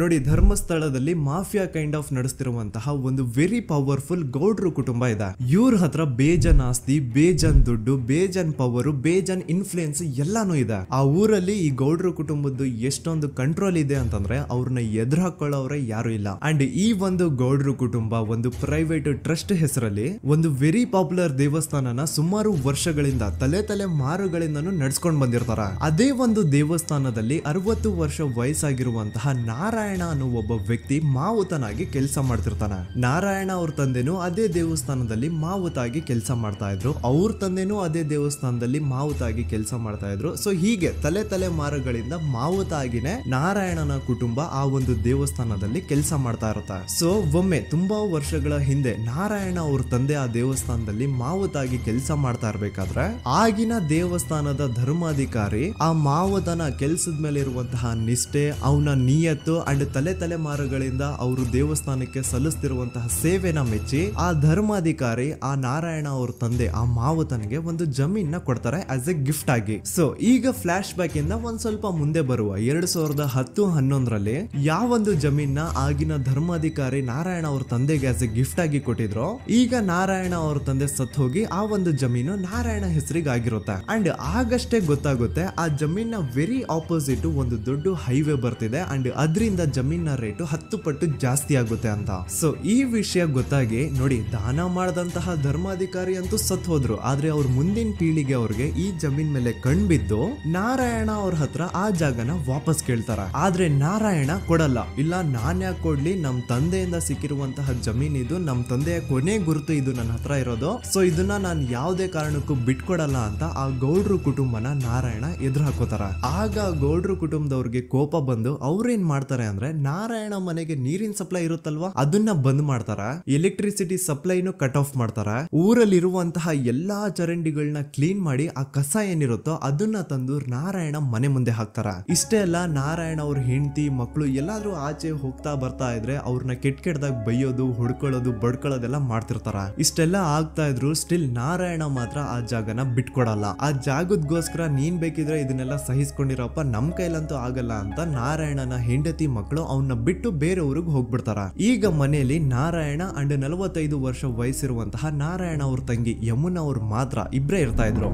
ನೋಡಿ, ಧರ್ಮಸ್ಥಳದಲ್ಲಿ ಮಾಫಿಯಾ ಕೈಂಡ್ ಆಫ್ ನಡೆಸ್ತಿರುವಂತಹ ಒಂದು ವೆರಿ ಪವರ್ಫುಲ್ ಗೌಡ್ರು ಕುಟುಂಬ ಇದೆ. ಇವ್ರ ಹತ್ರ ಬೇಜನ್ ಆಸ್ತಿ, ಬೇಜನ್ ದುಡ್ಡು, ಬೇಜನ್ ಪವರ್, ಬೇಜನ್ ಇನ್ಫ್ಲೂಯೆನ್ಸ್ ಎಲ್ಲಾನು ಇದೆ. ಆ ಊರಲ್ಲಿ ಈ ಗೌಡ್ರು ಕುಟುಂಬದ್ದು ಎಷ್ಟೊಂದು ಕಂಟ್ರೋಲ್ ಇದೆ ಅಂತಂದ್ರೆ ಅವ್ರನ್ನ ಎದುರು ಹಾಕೊಳ್ಳೋರೆ ಯಾರು ಇಲ್ಲ. ಅಂಡ್ ಈ ಒಂದು ಗೌಡ್ರು ಕುಟುಂಬ ಒಂದು ಪ್ರೈವೇಟ್ ಟ್ರಸ್ಟ್ ಹೆಸರಲ್ಲಿ ಒಂದು ವೆರಿ ಪಾಪ್ಯುಲರ್ ದೇವಸ್ಥಾನನ ಸುಮಾರು ವರ್ಷಗಳಿಂದ ತಲೆ ಮಾರುಗಳಿಂದನೂ ನಡ್ಸ್ಕೊಂಡ್ ಬಂದಿರ್ತಾರ. ಅದೇ ಒಂದು ದೇವಸ್ಥಾನದಲ್ಲಿ 60 ವರ್ಷ ವಯಸ್ಸಾಗಿರುವಂತಹ ನಾರಾಯಣ ಅನ್ನೋ ಒಬ್ಬ ವ್ಯಕ್ತಿ ಮಾವುತನಾಗಿ ಕೆಲಸ ಮಾಡ್ತಿರ್ತಾನೆ. ನಾರಾಯಣ ಅವ್ರ ತಂದೆನೂ ಅದೇ ದೇವಸ್ಥಾನದಲ್ಲಿ ಮಾವುತಾಗಿ ಕೆಲಸ ಮಾಡ್ತಾ ಇದ್ರು, ಅವ್ರ ತಂದೆನೂ ಅದೇ ದೇವಸ್ಥಾನದಲ್ಲಿ ಮಾವುತಾಗಿ ಕೆಲಸ ಮಾಡ್ತಾ ಇದ್ರು. ಸೊ ಹೀಗೆ ತಲೆ ಮಾರುಗಳಿಂದ ಮಾವುತ ಆಗಿನೇ ನಾರಾಯಣನ ಕುಟುಂಬ ಆ ಒಂದು ದೇವಸ್ಥಾನದಲ್ಲಿ ಕೆಲಸ ಮಾಡ್ತಾ ಇರುತ್ತೆ. ಸೊ ಒಮ್ಮೆ ತುಂಬಾ ವರ್ಷಗಳ ಹಿಂದೆ ನಾರಾಯಣ ಅವ್ರ ತಂದೆ ಆ ದೇವಸ್ಥಾನದಲ್ಲಿ ಮಾವುತಾಗಿ ಕೆಲಸ ಮಾಡ್ತಾ ಇರ್ಬೇಕಾದ್ರೆ ಆಗಿನ ದೇವಸ್ಥಾನದ ಧರ್ಮಾಧಿಕಾರಿ ಆ ಮಾವುತನ ಕೆಲ್ಸದ ಮೇಲೆ ಇರುವಂತಹ ನಿಷ್ಠೆ, ಅವನ ನಿಯತ್ತು ಅಂಡ್ ತಲೆಮಾರುಗಳಿಂದ ಅವರು ದೇವಸ್ಥಾನಕ್ಕೆ ಸಲ್ಲಿಸ್ತಿರುವಂತಹ ಸೇವೆನ ಮೆಚ್ಚಿ ಆ ಧರ್ಮಾಧಿಕಾರಿ ಆ ನಾರಾಯಣ ಅವ್ರ ತಂದೆ ಆ ಮಾವುತನಿಗೆ ಒಂದು ಜಮೀನ ಕೊಡ್ತಾರೆ ಆಸ್ ಎ ಗಿಫ್ಟ್ ಆಗಿ. ಸೊ ಈಗ ಫ್ಲಾಶ್ ಬ್ಯಾಕ್ ಇಂದ ಒಂದ್ ಸ್ವಲ್ಪ ಮುಂದೆ ಬರುವ 2010-11ರಲ್ಲಿ ಯಾವೊಂದು ಜಮೀನ ಆಗಿನ ಧರ್ಮಾಧಿಕಾರಿ ನಾರಾಯಣ ಅವ್ರ ತಂದೆಗೆ ಆಸ್ ಎ ಗಿಫ್ಟ್ ಆಗಿ ಕೊಟ್ಟಿದ್ರು, ಈಗ ನಾರಾಯಣ ಅವ್ರ ತಂದೆ ಸತ್ ಹೋಗಿ ಆ ಒಂದು ಜಮೀನು ನಾರಾಯಣ ಹೆಸರಿಗೆ ಆಗಿರುತ್ತೆ. ಅಂಡ್ ಆಗಷ್ಟೇ ಗೊತ್ತಾಗುತ್ತೆ ಆ ಜಮೀನ ವೆರಿ ಆಪೋಸಿಟ್ ಒಂದು ದೊಡ್ಡ ಹೈವೇ ಬರ್ತಿದೆ ಅಂಡ್ ಅದರಿಂದ ಜಮೀನ ರೇಟು 10 ಪಟ್ಟು ಜಾಸ್ತಿ ಆಗುತ್ತೆ ಅಂತ. ಸೊ ಈ ವಿಷಯ ಗೊತ್ತಾಗಿ ನೋಡಿ, ದಾನ ಮಾಡದಂತಹ ಧರ್ಮಾಧಿಕಾರಿ ಅಂತೂ ಸತ್ ಹೋದ್ರು, ಆದ್ರೆ ಅವ್ರ ಮುಂದಿನ ಪೀಳಿಗೆ ಅವ್ರಿಗೆ ಈ ಜಮೀನ್ ಮೇಲೆ ಕಣ್ಬಿದ್ದು ನಾರಾಯಣ ಅವ್ರ ಹತ್ರ ಆ ಜಾಗನ ವಾಪಸ್ ಕೇಳ್ತಾರ. ಆದ್ರೆ ನಾರಾಯಣ ಕೊಡಲ್ಲ. ಇಲ್ಲ, ನಾನ್ ಯಾಕೆ ಕೊಡ್ಲಿ, ನಮ್ ತಂದೆಯಿಂದ ಸಿಕ್ಕಿರುವಂತಹ ಜಮೀನ್ ಇದು, ನಮ್ ತಂದೆಯ ಕೊನೆ ಗುರುತು ಇದು ನನ್ನ ಹತ್ರ ಇರೋದು, ಸೊ ಇದನ್ನ ನಾನು ಯಾವುದೇ ಕಾರಣಕ್ಕೂ ಬಿಟ್ಕೊಡಲ್ಲ ಅಂತ ಆ ಗೌಡ್ರು ಕುಟುಂಬನ ನಾರಾಯಣ ಎದುರು ಹಾಕೋತಾರ. ಆಗ ಗೌಡ್ರು ಕುಟುಂಬದವ್ರಿಗೆ ಕೋಪ ಬಂದು ಅವ್ರೇನ್ ಮಾಡ್ತಾರೆ ಅಂದ್ರೆ ನಾರಾಯಣ ಮನೆಗೆ ನೀರಿನ ಸಪ್ಲೈ ಇರುತ್ತಲ್ವಾ ಅದನ್ನ ಬಂದ್ ಮಾಡ್ತಾರ, ಎಲೆಕ್ಟ್ರಿಸಿಟಿ ಸಪ್ಲೈನು ಕಟ್ ಆಫ್ ಮಾಡ್ತಾರ, ಊರಲ್ಲಿರುವಂತಹ ಎಲ್ಲಾ ಚರಂಡಿಗಳನ್ನ ಕ್ಲೀನ್ ಮಾಡಿ ಆ ಕಸ ಏನಿರುತ್ತೋ ಅದನ್ನ ತಂದು ನಾರಾಯಣ ಮನೆ ಮುಂದೆ ಹಾಕ್ತಾರ. ಇಷ್ಟೇ ಅಲ್ಲ, ನಾರಾಯಣ ಅವ್ರ ಹೆಂಡತಿ ಮಕ್ಕಳು ಎಲ್ಲಾದ್ರೂ ಆಚೆ ಹೋಗ್ತಾ ಬರ್ತಾ ಇದ್ರೆ ಅವ್ರನ್ನ ಕೆಟ್ಟದಾಗ ಬೈಯೋದು, ಹೊಡ್ಕೊಳ್ಳೋದು, ಬಡ್ಕೊಳ್ಳೋದೆಲ್ಲ ಮಾಡ್ತಿರ್ತಾರ. ಇಷ್ಟೆಲ್ಲ ಆಗ್ತಾ ಇದ್ರು ಸ್ಟಿಲ್ ನಾರಾಯಣ ಮಾತ್ರ ಆ ಜಾಗನ ಬಿಟ್ಕೊಡಲ್ಲ. ಆ ಜಾಗದ್ಗೋಸ್ಕರ ನೀನ್ ಬೇಕಿದ್ರೆ ಇದನ್ನೆಲ್ಲ ಸಹಿಸ್ಕೊಂಡಿರಪ್ಪ, ನಮ್ ಕೈಲಂತೂ ಆಗಲ್ಲ ಅಂತ ನಾರಾಯಣನ ಹೆಂಡತಿ ಮಕ್ಕಳು ಅವನ್ನ ಬಿಟ್ಟು ಬೇರೆ ಊರಿಗೆ ಹೋಗ್ಬಿಡ್ತಾರ. ಈಗ ಮನೆಯಲ್ಲಿ ನಾರಾಯಣ ಅಂಡ್ 45 ವರ್ಷ ವಯಸ್ಸಿರುವಂತಹ ನಾರಾಯಣ ಅವ್ರ ತಂಗಿ ಯಮುನಾ ಅವ್ರು ಮಾತ್ರ ಇಬ್ರೇ ಇರ್ತಾ ಇದ್ರು.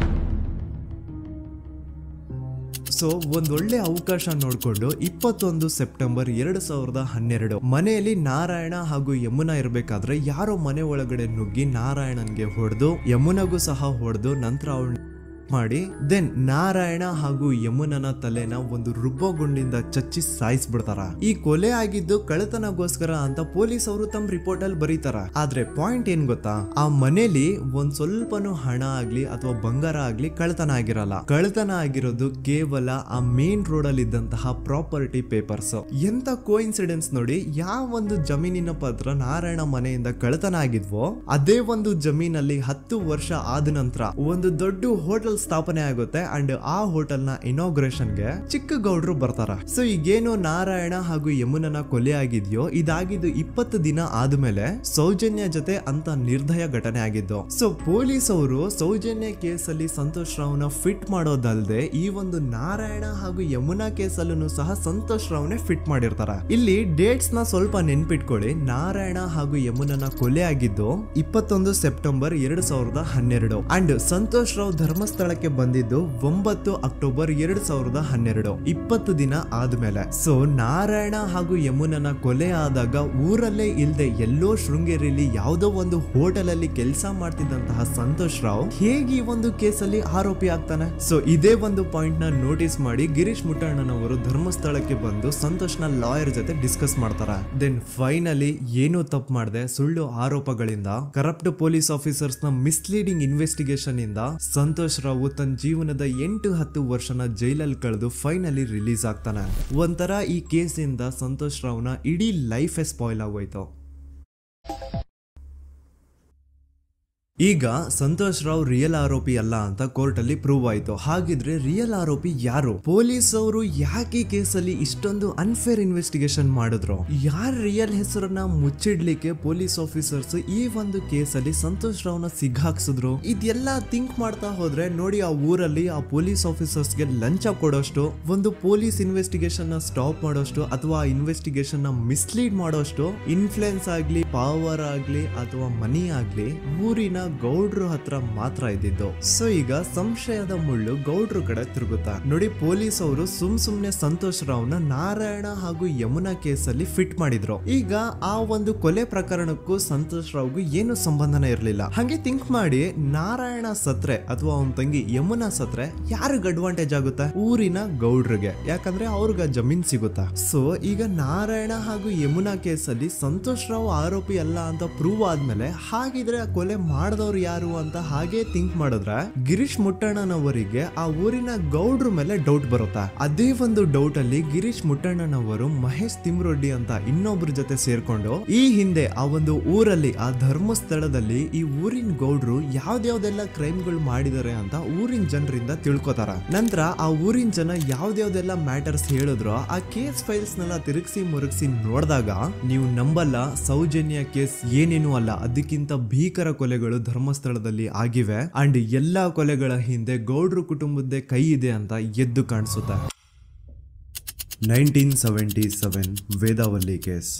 ಸೊ ಒಂದೊಳ್ಳೆ ಅವಕಾಶ ನೋಡ್ಕೊಂಡು 21 ಸೆಪ್ಟೆಂಬರ್ 2012 ಮನೆಯಲ್ಲಿ ನಾರಾಯಣ ಹಾಗೂ ಯಮುನಾ ಇರ್ಬೇಕಾದ್ರೆ ಯಾರೋ ಮನೆ ಒಳಗಡೆ ನುಗ್ಗಿ ನಾರಾಯಣನ್ಗೆ ಹೊಡೆದು ಯಮುನಾಗೂ ಸಹ ಹೊಡೆದು ನಂತರ ಅವಳ ಮಾಡಿ ದೆನ್ ನಾರಾಯಣ ಹಾಗೂ ಯಮುನನ ತಲೆನ ಒಂದು ರುಬ್ಬಗುಂಡಿಂದ ಚಚ್ಚಿ ಸಾಯಿಸ್ಬಿಡ್ತಾರ. ಈ ಕೊಲೆ ಆಗಿದ್ದು ಕಳ್ಳತನಗೋಸ್ಕರ ಅಂತ ಪೊಲೀಸ್ ಅವರು ತಮ್ಮ ರಿಪೋರ್ಟ್ ಅಲ್ಲಿ ಬರೀತಾರ. ಆದ್ರೆ ಪಾಯಿಂಟ್ ಏನ್ ಗೊತ್ತಾ, ಆ ಮನೇಲಿ ಒಂದ್ ಸ್ವಲ್ಪನೂ ಹಣ ಆಗ್ಲಿ ಅಥವಾ ಬಂಗಾರ ಆಗ್ಲಿ ಕಳ್ಳತನ ಆಗಿರಲ್ಲ. ಕಳ್ಳತನ ಆಗಿರೋದು ಕೇವಲ ಆ ಮೇನ್ ರೋಡ್ ಅಲ್ಲಿ ಇದ್ದಂತಹ ಪ್ರಾಪರ್ಟಿ ಪೇಪರ್ಸ್. ಎಂತ ಕೋಇನ್ಸಿಡೆನ್ಸ್ ನೋಡಿ, ಯಾವ ಒಂದು ಜಮೀನಿನ ಪತ್ರ ನಾರಾಯಣ ಮನೆಯಿಂದ ಕಳ್ಳತನ ಆಗಿದ್ವೋ ಅದೇ ಒಂದು ಜಮೀನಲ್ಲಿ 10 ವರ್ಷ ಆದ ನಂತರ ಒಂದು ದೊಡ್ಡ ಹೋಟೆಲ್ ಸ್ಥಾಪನೆ ಆಗುತ್ತೆ ಅಂಡ್ ಆ ಹೋಟೆಲ್ ನ ಇನಾಗ್ರೇಷನ್ ಗೆ ಚಿಕ್ಕ ಗೌಡ್ರು ಬರ್ತಾರ. ಸೊ ಈಗೇನು ನಾರಾಯಣ ಹಾಗೂ ಯಮುನನ ಕೊಲೆ ಆಗಿದ್ಯೋ ಇದಾಗಿದ್ದು 20 ದಿನ ಆದ್ಮೇಲೆ ಸೌಜನ್ಯ ಜೊತೆ ಅಂತ ನಿರ್ದಯ ಘಟನೆ ಆಗಿದ್ದು. ಸೊ ಪೊಲೀಸ್ ಅವರು ಸೌಜನ್ಯ ಕೇಸ್ ಅಲ್ಲಿ ಸಂತೋಷ್ ರಾವ್ನ ಫಿಟ್ ಮಾಡೋದಲ್ದೆ ಈ ಒಂದು ನಾರಾಯಣ ಹಾಗೂ ಯಮುನಾ ಕೇಸ್ ಅಲ್ಲೂ ಸಹ ಸಂತೋಷ್ ರಾವ್ನೆ ಫಿಟ್ ಮಾಡಿರ್ತಾರ. ಇಲ್ಲಿ ಡೇಟ್ಸ್ ನ ಸ್ವಲ್ಪ ನೆನ್ಪಿಟ್ಕೊಳ್ಳಿ. ನಾರಾಯಣ ಹಾಗೂ ಯಮುನನ ಕೊಲೆ ಆಗಿದ್ದು 21 ಸೆಪ್ಟೆಂಬರ್ 2012 ಅಂಡ್ ಸಂತೋಷ್ ರಾವ್ ಧರ್ಮಸ್ಥಳಕ್ಕೆ ಬಂದಿದ್ದು 9 ಅಕ್ಟೋಬರ್ 2012, 20 ದಿನ ಆದ್ಮೇಲೆ. ಸೊ ನಾರಾಯಣ ಹಾಗೂ ಯಮುನನ ಕೊಲೆ ಆದಾಗ ಊರಲ್ಲೇ ಇಲ್ದೆ ಎಲ್ಲೋ ಶೃಂಗೇರಿಯಲ್ಲಿ ಯಾವುದೋ ಒಂದು ಹೋಟೆಲ್ ಅಲ್ಲಿ ಕೆಲಸ ಮಾಡ್ತಿದ್ದಂತಹ ಸಂತೋಷ್ ರಾವ್ ಹೇಗೆ ಈ ಒಂದು ಕೇಸಲ್ಲಿ ಆರೋಪಿ ಆಗ್ತಾನೆ? ಸೊ ಇದೇ ಒಂದು ಪಾಯಿಂಟ್ ನ ನೋಟಿಸ್ ಮಾಡಿ ಗಿರೀಶ್ ಮುಟ್ಟಣ್ಣನವರು ಧರ್ಮಸ್ಥಳಕ್ಕೆ ಬಂದು ಸಂತೋಷ್ ನ ಲಾಯರ್ ಜೊತೆ ಡಿಸ್ಕಸ್ ಮಾಡ್ತಾರ. ದೆನ್ ಫೈನಲಿ ಏನೋ ತಪ್ಪು ಮಾಡದೆ ಸುಳ್ಳು ಆರೋಪಗಳಿಂದ ಕರಪ್ಟ್ ಪೊಲೀಸ್ ಆಫೀಸರ್ಸ್ ನ ಮಿಸ್ಲೀಡಿಂಗ್ ಇನ್ವೆಸ್ಟಿಗೇಷನ್ ಇಂದ ಸಂತೋಷ್ ರಾವ್ ತನ್ನ ಜೀವನದ 8-10 ವರ್ಷನ ಜೈಲಲ್ಲಿ ಕಳೆದು ಫೈನಲಿ ರಿಲೀಸ್ ಆಗ್ತಾನೆ. ಒಂಥರ ಈ ಕೇಸ್ ಇಂದ ಸಂತೋಷ್ ರಾವ್ನ ಇಡೀ ಲೈಫ್ ಸ್ಪಾಯ್ಲ್ ಆಗೋಯ್ತು. ಈಗ ಸಂತೋಷ್ ರಾವ್ ರಿಯಲ್ ಆರೋಪಿ ಅಲ್ಲ ಅಂತ ಕೋರ್ಟ್ ಅಲ್ಲಿ ಪ್ರೂವ್ ಆಯ್ತು. ಹಾಗಿದ್ರೆ ರಿಯಲ್ ಆರೋಪಿ ಯಾರು? ಪೊಲೀಸ್ ಅವರು ಯಾಕೆ ಕೇಸಲ್ಲಿ ಇಷ್ಟೊಂದು ಅನ್ಫೇರ್ ಇನ್ವೆಸ್ಟಿಗೇಷನ್ ಮಾಡಿದ್ರು? ಯಾರ ರಿಯಲ್ ಹೆಸರನ್ನ ಮುಚ್ಚಿಡ್ಲಿಕ್ಕೆ ಪೊಲೀಸ್ ಆಫೀಸರ್ಸ್ ಈ ಒಂದು ಕೇಸಲ್ಲಿ ಸಂತೋಷ್ ರಾವ್ನ ಸಿಗ್ಹಾಕ್ಸಿದ್ರು? ಇದೆಲ್ಲ ಥಿಂಕ್ ಮಾಡ್ತಾ ಹೋದ್ರೆ ನೋಡಿ, ಆ ಊರಲ್ಲಿ ಆ ಪೊಲೀಸ್ ಆಫೀಸರ್ಸ್ಗೆ ಲಂಚ ಕೊಡೋಷ್ಟು, ಒಂದು ಪೊಲೀಸ್ ಇನ್ವೆಸ್ಟಿಗೇಷನ್ ನ ಸ್ಟಾಪ್ ಮಾಡೋಷ್ಟು ಅಥವಾ ಇನ್ವೆಸ್ಟಿಗೇಷನ್ ನ ಮಿಸ್ಲೀಡ್ ಮಾಡೋಷ್ಟು ಇನ್ಫ್ಲುಯೆನ್ಸ್ ಆಗ್ಲಿ, ಪವರ್ ಆಗ್ಲಿ ಅಥವಾ ಮನಿ ಆಗ್ಲಿ ಊರಿನ ಗೌಡ್ರು ಹತ್ರ ಮಾತ್ರ ಇದ್ದಿದ್ದು. ಸೊ ಈಗ ಸಂಶಯದ ಮುಳ್ಳು ಗೌಡ್ರು ಕಡೆ ತಿರುಗುತ್ತಾ ನೋಡಿ. ಪೊಲೀಸ್ ಅವರು ಸುಮ್ನೆ ಸಂತೋಷ್ ರಾವ್ನ ನಾರಾಯಣ ಹಾಗೂ ಯಮುನಾ ಕೇಸಲ್ಲಿ ಫಿಟ್ ಮಾಡಿದ್ರು. ಈಗ ಆ ಒಂದು ಕೊಲೆ ಪ್ರಕರಣಕ್ಕೂ ಸಂತೋಷ್ ರಾವ್ಗೂ ಏನು ಸಂಬಂಧನೇ ಇರಲಿಲ್ಲ. ಹಂಗೆ ಥಿಂಕ್ ಮಾಡಿ, ನಾರಾಯಣ ಸತ್ರೆ ಅಥವಾ ಅವನ ತಂಗಿ ಯಮುನಾ ಸತ್ರೆ ಯಾರಿಗ ಅಡ್ವಾಂಟೇಜ್ ಆಗುತ್ತೆ? ಊರಿನ ಗೌಡ್ರಿಗೆ, ಯಾಕಂದ್ರೆ ಅವ್ರಿಗೆ ಜಮೀನ್ ಸಿಗುತ್ತಾ. ಸೊ ಈಗ ನಾರಾಯಣ ಹಾಗೂ ಯಮುನಾ ಕೇಸಲ್ಲಿ ಸಂತೋಷ್ ರಾವ್ ಆರೋಪಿ ಅಲ್ಲ ಅಂತ ಪ್ರೂವ್ ಆದ್ಮೇಲೆ ಹಾಗಿದ್ರೆ ಆ ಕೊಲೆ ಮಾಡಿದವ್ರು ಯಾರು ಅಂತ ಹಾಗೆ ಥಿಂಕ್ ಮಾಡಿದ್ರೆ ಗಿರೀಶ್ ಮುಟ್ಟಣ್ಣನವರಿಗೆ ಆ ಊರಿನ ಗೌಡ್ರ ಮೇಲೆ ಡೌಟ್ ಬರುತ್ತಾ. ಅದೇ ಒಂದು ಡೌಟ್ ಅಲ್ಲಿ ಗಿರೀಶ್ ಮುಟ್ಟಣ್ಣನವರು ಮಹೇಶ್ ತಿಮ್ರೊಡ್ಡಿ ಅಂತ ಇನ್ನೊಬ್ರ ಜೊತೆ ಸೇರ್ಕೊಂಡು ಈ ಹಿಂದೆ ಆ ಒಂದು ಊರಲ್ಲಿ ಆ ಧರ್ಮಸ್ಥಳದಲ್ಲಿ ಈ ಊರಿನ ಗೌಡ್ರು ಯಾವ್ದ್ಯಾವ್ದೆಲ್ಲ ಕ್ರೈಮ್ಗಳು ಮಾಡಿದಾರೆ ಅಂತ ಊರಿನ ಜನರಿಂದ ತಿಳ್ಕೊತಾರ. ನಂತರ ಆ ಊರಿನ ಜನ ಯಾವ್ದ್ಯಾವ್ದೆಲ್ಲ ಮ್ಯಾಟರ್ಸ್ ಹೇಳಿದ್ರು ಆ ಕೇಸ್ ಫೈಲ್ಸ್ ನೆಲ್ಲ ತಿರುಗಿಸಿ ಮುರುಗಿಸಿ ನೋಡಿದಾಗ ನೀವು ನಂಬಲ್ಲ, ಸೌಜನ್ಯ ಕೇಸ್ ಏನೇನು ಅಲ್ಲ, ಅದಕ್ಕಿಂತ ಭೀಕರ ಕೊಲೆಗಳು ಧರ್ಮಸ್ಥಳದಲ್ಲಿ ಆಗಿವೆ ಅಂಡ್ ಎಲ್ಲಾ ಕೊಲೆಗಳ ಹಿಂದೆ ಗೌಡ್ರು ಕುಟುಂಬದ್ದೇ ಕೈ ಇದೆ ಅಂತ ಎದ್ದು ಕಾಣಿಸುತ್ತೆ. 1977 ವೇದಾವಲ್ಲಿ ಕೇಸ್.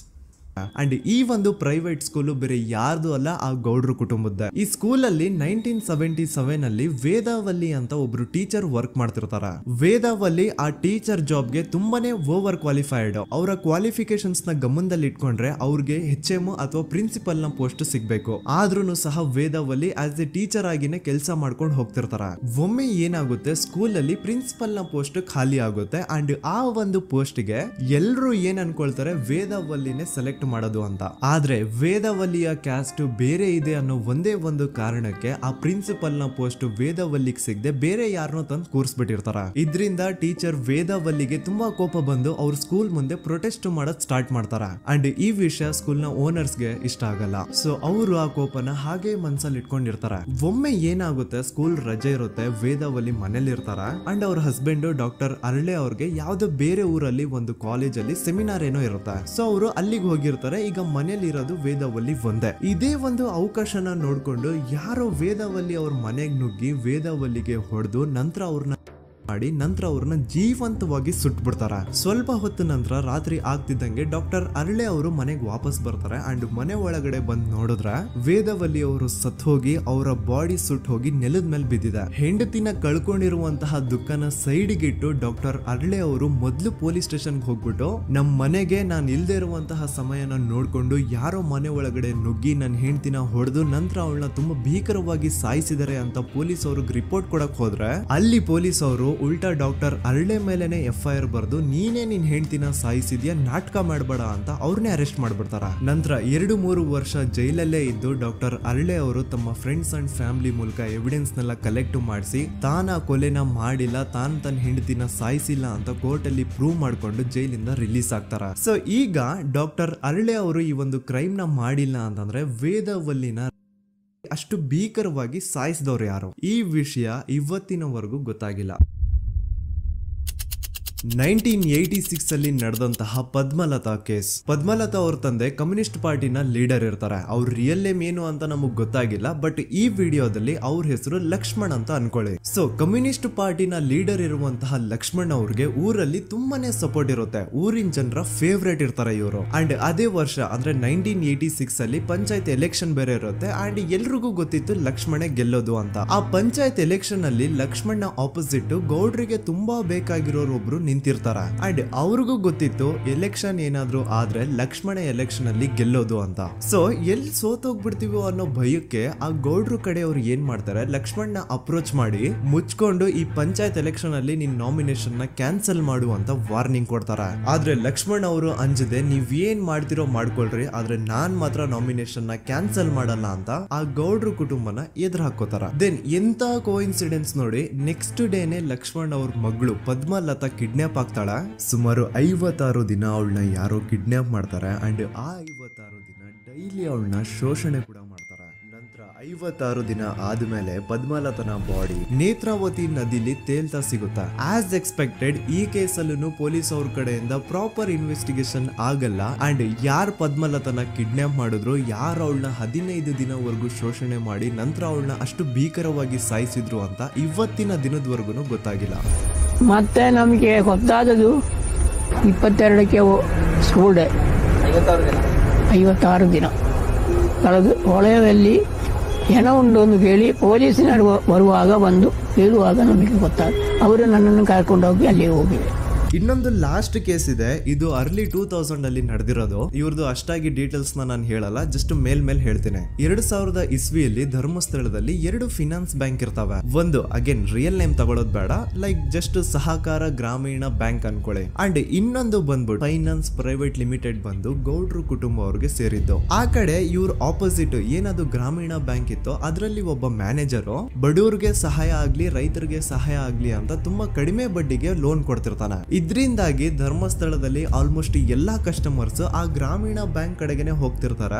ಅಂಡ್ ಈ ಒಂದು ಪ್ರೈವೇಟ್ ಸ್ಕೂಲು ಬೇರೆ ಯಾರ್ದು ಅಲ್ಲ, ಆ ಗೌಡ್ರು ಕುಟುಂಬದ. ಈ ಸ್ಕೂಲ್ ಅಲ್ಲಿ 1977 ಅಲ್ಲಿ ವೇದಾವಲ್ಲಿ ಅಂತ ಒಬ್ರು ಟೀಚರ್ ವರ್ಕ್ ಮಾಡ್ತಿರ್ತಾರ. ವೇದಾವಲ್ಲಿ ಆ ಟೀಚರ್ ಜಾಬ್ಗೆ ತುಂಬಾನೇ ಓವರ್ ಕ್ವಾಲಿಫೈಡ್. ಅವರ ಕ್ವಾಲಿಫಿಕೇಶನ್ಸ್ ನ ಗಮನದಲ್ಲಿ ಇಟ್ಕೊಂಡ್ರೆ ಅವ್ರಿಗೆ HM ಅಥವಾ ಪ್ರಿನ್ಸಿಪಲ್ ನ ಪೋಸ್ಟ್ ಸಿಗ್ಬೇಕು. ಆದ್ರೂ ಸಹ ವೇದಾವಲ್ಲಿ ಆಸ್ ಎ ಟೀಚರ್ ಆಗಿನೇ ಕೆಲಸ ಮಾಡ್ಕೊಂಡು ಹೋಗ್ತಿರ್ತಾರ. ಒಮ್ಮೆ ಏನಾಗುತ್ತೆ, ಸ್ಕೂಲ್ ಅಲ್ಲಿ ಪ್ರಿನ್ಸಿಪಲ್ ನ ಪೋಸ್ಟ್ ಖಾಲಿ ಆಗುತ್ತೆ ಅಂಡ್ ಆ ಒಂದು ಪೋಸ್ಟ್ ಗೆ ಎಲ್ರು ಏನ್ ಅನ್ಕೊಳ್ತಾರೆ, ವೇದಾವಲ್ಲಿನೇ ಸೆಲೆಕ್ಟ್ ಮಾಡೋದು ಅಂತ. ಆದ್ರೆ ವೇದಾವಲ್ಲಿಯ ಕ್ಯಾಸ್ಟ್ ಬೇರೆ ಇದೆ ಅನ್ನೋ ಒಂದೇ ಒಂದು ಕಾರಣಕ್ಕೆ ಆ ಪ್ರಿನ್ಸಿಪಲ್ ನ ಪೋಸ್ಟ್ ವೇದಾವಲ್ಲಿಗೆ ಸಿಗದೆ ಬೇರೆ ಯಾರನ್ನೋ ತಂದು ಕೂರಿಸ್ಬಿಟ್ಟಿರ್ತಾರ. ಇದರಿಂದ ಟೀಚರ್ ವೇದಾವಲ್ಲಿಗೆ ತುಂಬಾ ಕೋಪ ಬಂದು ಅವ್ರ ಸ್ಕೂಲ್ ಮುಂದೆ ಪ್ರೊಟೆಸ್ಟ್ ಮಾಡೋದ್ ಸ್ಟಾರ್ಟ್ ಮಾಡ್ತಾರ. ಅಂಡ್ ಈ ವಿಷಯ ಸ್ಕೂಲ್ ನ ಓನರ್ಸ್ ಗೆ ಇಷ್ಟ ಆಗಲ್ಲ. ಸೊ ಅವರು ಆ ಕೋಪನ ಹಾಗೆ ಮನ್ಸಲ್ಲಿ ಇಟ್ಕೊಂಡಿರ್ತಾರ. ಒಮ್ಮೆ ಏನಾಗುತ್ತೆ, ಸ್ಕೂಲ್ ರಜೆ ಇರುತ್ತೆ, ವೇದಾವಲ್ಲಿ ಮನೇಲಿ ಇರ್ತಾರ ಅಂಡ್ ಅವ್ರ ಹಸ್ಬೆಂಡ್ ಡಾಕ್ಟರ್ ಅರಳೆ ಅವ್ರಿಗೆ ಯಾವ್ದೋ ಬೇರೆ ಊರಲ್ಲಿ ಒಂದು ಕಾಲೇಜ್ ಅಲ್ಲಿ ಸೆಮಿನಾರ್ ಏನೋ ಇರುತ್ತೆ. ಸೊ ಅವರು ಅಲ್ಲಿಗೆ ಹೋಗಿರ್ತಾರೆ. ಈಗ ಮನೇಲಿ ಇರೋದು ವೇದಾವಲ್ಲಿ ಒಂದೇ. ಇದೇ ಒಂದು ಅವಕಾಶನ ನೋಡ್ಕೊಂಡು ಯಾರೋ ವೇದಾವಲ್ಲಿ ಅವ್ರ ಮನೆಗೆ ನುಗ್ಗಿ ವೇದಾವಲ್ಲಿಗೆ ಹೊಡೆದು ನಂತರ ಅವ್ರನ್ನ ಮಾಡಿ ನಂತರ ಅವ್ರನ್ನ ಜೀವಂತವಾಗಿ ಸುಟ್ಬಿಡ್ತಾರ. ಸ್ವಲ್ಪ ಹೊತ್ತು ನಂತರ ರಾತ್ರಿ ಆಗ್ತಿದ್ದಂಗೆ ಡಾಕ್ಟರ್ ಅರಳೆ ಅವರು ಮನೆಗೆ ವಾಪಸ್ ಬರ್ತಾರೆ ಅಂಡ್ ಮನೆ ಒಳಗಡೆ ಬಂದ್ ನೋಡಿದ್ರೆ ವೇದವಲ್ಲಿ ಅವರು ಸತ್ ಹೋಗಿ ಅವರ ಬಾಡಿ ಸುಟ್ ಹೋಗಿ ನೆಲದ ಮೇಲೆ ಬಿದ್ದಿದೆ. ಹೆಂಡತಿನ ಕಳ್ಕೊಂಡಿರುವಂತಹ ದುಃಖನ ಸೈಡ್ಗೆ ಇಟ್ಟು ಡಾಕ್ಟರ್ ಅರಳೆ ಅವರು ಮೊದ್ಲು ಪೊಲೀಸ್ ಸ್ಟೇಷನ್ ಹೋಗ್ಬಿಟ್ಟು ನಮ್ ಮನೆಗೆ ನಾನು ಇಲ್ದೇ ಇರುವಂತಹ ಸಮಯನ ನೋಡ್ಕೊಂಡು ಯಾರೋ ಮನೆ ಒಳಗಡೆ ನುಗ್ಗಿ ನನ್ನ ಹೆಂಡತಿನ ಹೊಡೆದು ನಂತರ ಅವಳನ್ನ ತುಂಬಾ ಭೀಕರವಾಗಿ ಸಾಯಿಸಿದರೆ ಅಂತ ಪೊಲೀಸ್ ಅವ್ರಿಗೆ ರಿಪೋರ್ಟ್ ಕೊಡಕ್ ಹೋದ್ರೆ ಅಲ್ಲಿ ಪೊಲೀಸ್ ಅವರು ಉಲ್ಟಾ ಡಾಕ್ಟರ್ ಅರಳೆ ಮೇಲೆನೆ FIR ಬರ್ದು ನೀನೇ ನಿನ್ ಹೆಂಡತಿನ ಸಾಯಿಸಿದ್ಯಾ, ನಾಟಕ ಮಾಡಬೇಡ ಅಂತ ಅವ್ರನ್ನೇ ಅರೆಸ್ಟ್ ಮಾಡ್ಬಿಡ್ತಾರ. ನಂತರ 2-3 ವರ್ಷ ಜೈಲಲ್ಲೇ ಇದ್ದು ಡಾಕ್ಟರ್ ಅರಳೆ ಅವರು ತಮ್ಮ ಫ್ರೆಂಡ್ಸ್ ಅಂಡ್ ಫ್ಯಾಮಿಲಿ ಮೂಲಕ ಎವಿಡೆನ್ಸ್ ನೆಲ್ಲ ಕಲೆಕ್ಟ್ ಮಾಡಿಸಿ ತಾನ ಕೊಲೆನ ಮಾಡಿಲ್ಲ, ತಾನು ತನ್ನ ಹೆಂಡತಿನ ಸಾಯಿಸಿಲ್ಲ ಅಂತ ಕೋರ್ಟ್ ಅಲ್ಲಿ ಪ್ರೂವ್ ಮಾಡ್ಕೊಂಡು ಜೈಲಿಂದ ರಿಲೀಸ್ ಆಗ್ತಾರ. ಸೊ ಈಗ ಡಾಕ್ಟರ್ ಅರಳೆ ಅವರು ಈ ಒಂದು ಕ್ರೈಮ್ ನ ಮಾಡಿಲ್ಲ ಅಂತಂದ್ರೆ ವೇದವಲ್ಲಿನ ಅಷ್ಟು ಭೀಕರವಾಗಿ ಸಾಯಿಸಿದವ್ರು ಯಾರು, ಈ ವಿಷಯ ಇವತ್ತಿನವರೆಗೂ ಗೊತ್ತಾಗಿಲ್ಲ. 1986 ಅಲ್ಲಿ ನಡೆದಂತಹ ಪದ್ಮಲತಾ ಕೇಸ್. ಪದ್ಮಲತಾ ಅವ್ರ ತಂದೆ ಕಮ್ಯುನಿಸ್ಟ್ ಪಾರ್ಟಿನ ಲೀಡರ್ ಇರ್ತಾರೆ. ಅವ್ರ ರಿಯಲ್ ನೇಮ್ ಏನು ಅಂತ ನಮಗ್ ಗೊತ್ತಾಗಿಲ್ಲ, ಬಟ್ ಈ ವಿಡಿಯೋದಲ್ಲಿ ಅವ್ರ ಹೆಸರು ಲಕ್ಷ್ಮಣ್ ಅಂತ ಅನ್ಕೊಳ್ಳಿ. ಸೊ ಕಮ್ಯುನಿಸ್ಟ್ ಪಾರ್ಟಿನ ಲೀಡರ್ ಇರುವಂತಹ ಲಕ್ಷ್ಮಣ್ ಅವ್ರಿಗೆ ಊರಲ್ಲಿ ತುಂಬಾನೇ ಸಪೋರ್ಟ್ ಇರುತ್ತೆ, ಊರಿನ ಜನರ ಫೇವ್ರೇಟ್ ಇರ್ತಾರೆ ಇವರು. ಅಂಡ್ ಅದೇ ವರ್ಷ ಅಂದ್ರೆ 1986 ಅಲ್ಲಿ ಪಂಚಾಯತ್ ಎಲೆಕ್ಷನ್ ಬೇರೆ ಇರುತ್ತೆ ಅಂಡ್ ಎಲ್ರಿಗೂ ಗೊತ್ತಿತ್ತು ಲಕ್ಷ್ಮಣೆ ಗೆಲ್ಲೋದು ಅಂತ. ಆ ಪಂಚಾಯತ್ ಎಲೆಕ್ಷನ್ ಅಲ್ಲಿ ಲಕ್ಷ್ಮಣ್ನ ಆಪೋಸಿಟ್ ಗೌಡ್ರಿಗೆ ತುಂಬಾ ಬೇಕಾಗಿರೋರು ಒಬ್ರು ನಿಂತಿರ್ತಾರ ಅಂಡ್ ಅವ್ರಿಗೂ ಗೊತ್ತಿತ್ತು ಎಲೆಕ್ಷನ್ ಏನಾದ್ರು ಆದ್ರೆ ಲಕ್ಷ್ಮಣ ಎಲೆಕ್ಷನ್ ಅಲ್ಲಿ ಗೆಲ್ಲೋದು ಅಂತ. ಸೊ ಎಲ್ಲಿ ಸೋತೋಗ್ಬಿಡ್ತೀವೋ ಅನ್ನೋ ಭಯಕ್ಕೆ ಆ ಗೌಡ್ರು ಕಡೆ ಅವ್ರು ಏನ್ ಮಾಡ್ತಾರೆ, ಲಕ್ಷ್ಮಣ್ನ ಅಪ್ರೋಚ್ ಮಾಡಿ ಮುಚ್ಕೊಂಡು ಈ ಪಂಚಾಯತ್ ಎಲೆಕ್ಷನ್ ಅಲ್ಲಿ ನಿನ್ ನಾಮಿನೇಷನ್ ನ ಕ್ಯಾನ್ಸಲ್ ಮಾಡು ಅಂತ ವಾರ್ನಿಂಗ್ ಕೊಡ್ತಾರ. ಆದ್ರೆ ಲಕ್ಷ್ಮಣ್ ಅವರು ಅಂಜದೆ ನೀವ್ ಏನ್ ಮಾಡ್ತಿರೋ ಮಾಡ್ಕೊಳ್ರಿ, ಆದ್ರೆ ನಾನ್ ಮಾತ್ರ ನಾಮಿನೇಷನ್ ನ ಕ್ಯಾನ್ಸಲ್ ಮಾಡಲ್ಲ ಅಂತ ಆ ಗೌಡ್ರು ಕುಟುಂಬನ ಎದುರು ಹಾಕೋತಾರ. ದೆನ್ ಎಂತ ಕೋಇನ್ಸಿಡೆನ್ಸ್ ನೋಡಿ, ನೆಕ್ಸ್ಟ್ ಡೇನೆ ಲಕ್ಷ್ಮಣ್ ಅವ್ರ ಮಗಳು ಪದ್ಮಲತಾ ಕಿಡ್ನಾಪ್ ಆಗ್ತಾಳ. ಸುಮಾರು 56 ದಿನ ಅವಳನ್ನ ಯಾರೋ ಕಿಡ್ನಾಪ್ ಮಾಡ್ತಾರೆ ಅಂಡ್ ಆ 56 ದಿನ ಡೈಲಿ ಅವಳನ್ನ ಶೋಷಣೆ ಕೂಡ ಮಾಡ್ತಾರೆ. ನಂತರ 56 ದಿನ ಆದ್ಮೇಲೆ ಪದ್ಮಲತನ ಬಾಡಿ ನೇತ್ರಾವತಿ ನದಿಲಿ ತೇಲ್ತಾ ಸಿಗುತ್ತಾ. ಆಸ್ ಎಕ್ಸ್ಪೆಕ್ಟೆಡ್ ಈ ಕೇಸಲ್ಲೂ ಪೊಲೀಸ್ ಅವ್ರ ಕಡೆಯಿಂದ ಪ್ರಾಪರ್ ಇನ್ವೆಸ್ಟಿಗೇಷನ್ ಆಗಲ್ಲ ಅಂಡ್ ಯಾರು ಪದ್ಮಲತನ ಕಿಡ್ನಾಪ್ ಮಾಡಿದ್ರು, ಯಾರು ಅವಳನ್ನ 15 ದಿನವರೆಗೂ ಶೋಷಣೆ ಮಾಡಿ ನಂತರ ಅವಳನ್ನ ಅಷ್ಟು ಭೀಕರವಾಗಿ ಸಾಯಿಸಿದ್ರು ಅಂತ ಇವತ್ತಿನ ದಿನದವರೆಗೂ ಗೊತ್ತಾಗಿಲ್ಲ. ಮತ್ತೆ ನಮಗೆ ಗೊತ್ತಾದದು 22ಕ್ಕೆ ಸ್ಕೂಲ್ ಡೇ, 56 ದಿನ ಕಳೆದು ಹೊಳೆಯಲ್ಲಿ ಜನ ಉಂಟು ಅಂತ ಕೇಳಿ ಪೊಲೀಸಿನವರು ಬರುವಾಗ ಬಂದು ಹೇಳುವಾಗ ನಮಗೆ ಗೊತ್ತಾದ, ಅವರು ನನ್ನನ್ನು ಕರ್ಕೊಂಡು ಹೋಗಿ ಅಲ್ಲಿ ಹೋಗಿವೆ. ಇನ್ನೊಂದು ಲಾಸ್ಟ್ ಕೇಸ್ ಇದೆ, ಇದು ಅರ್ಲಿ 2000 ಅಲ್ಲಿ ನಡೆದಿರೋದು. ಇವ್ರದ್ದು ಅಷ್ಟಾಗಿ ಡೀಟೇಲ್ಸ್ ನಾನು ಹೇಳಲ್ಲ, ಜಸ್ಟ್ ಮೇಲ್ ಹೇಳ್ತೇನೆ. 2000 ಇಸ್ವಿಯಲ್ಲಿ ಧರ್ಮಸ್ಥಳದಲ್ಲಿ 2 ಫಿನಾನ್ಸ್ ಬ್ಯಾಂಕ್ ಇರ್ತಾವೆ. ಒಂದು ಅಗೇನ್ ರಿಯಲ್ ನೇಮ್ ತಗೊಳ್ಳೋದು ಬೇಡ, ಲೈಕ್ ಜಸ್ಟ್ ಸಹಕಾರ ಗ್ರಾಮೀಣ ಬ್ಯಾಂಕ್ ಅನ್ಕೊಳ್ಳಿ. ಅಂಡ್ ಇನ್ನೊಂದು ಬಂದ್ಬಿಟ್ಟು ಫೈನಾನ್ಸ್ ಪ್ರೈವೇಟ್ ಲಿಮಿಟೆಡ್ ಬಂದು ಗೌಡ್ರು ಕುಟುಂಬ ಅವ್ರಿಗೆ ಸೇರಿದ್ದು. ಆ ಕಡೆ ಇವ್ರ ಆಪೋಸಿಟ್ ಏನದು ಗ್ರಾಮೀಣ ಬ್ಯಾಂಕ್ ಇತ್ತು, ಅದರಲ್ಲಿ ಒಬ್ಬ ಮ್ಯಾನೇಜರು ಬಡವ್ರಿಗೆ ಸಹಾಯ ಆಗ್ಲಿ ರೈತರಿಗೆ ಸಹಾಯ ಆಗ್ಲಿ ಅಂತ ತುಂಬಾ ಕಡಿಮೆ ಬಡ್ಡಿಗೆ ಲೋನ್ ಕೊಡ್ತಿರ್ತಾನೆ. ಇದರಿಂದಾಗಿ ಧರ್ಮಸ್ಥಳದಲ್ಲಿ ಆಲ್ಮೋಸ್ಟ್ ಎಲ್ಲಾ ಕಸ್ಟಮರ್ಸ್ ಆ ಗ್ರಾಮೀಣ ಬ್ಯಾಂಕ್ ಕಡೆಗೆ ಹೋಗ್ತಿರ್ತಾರ,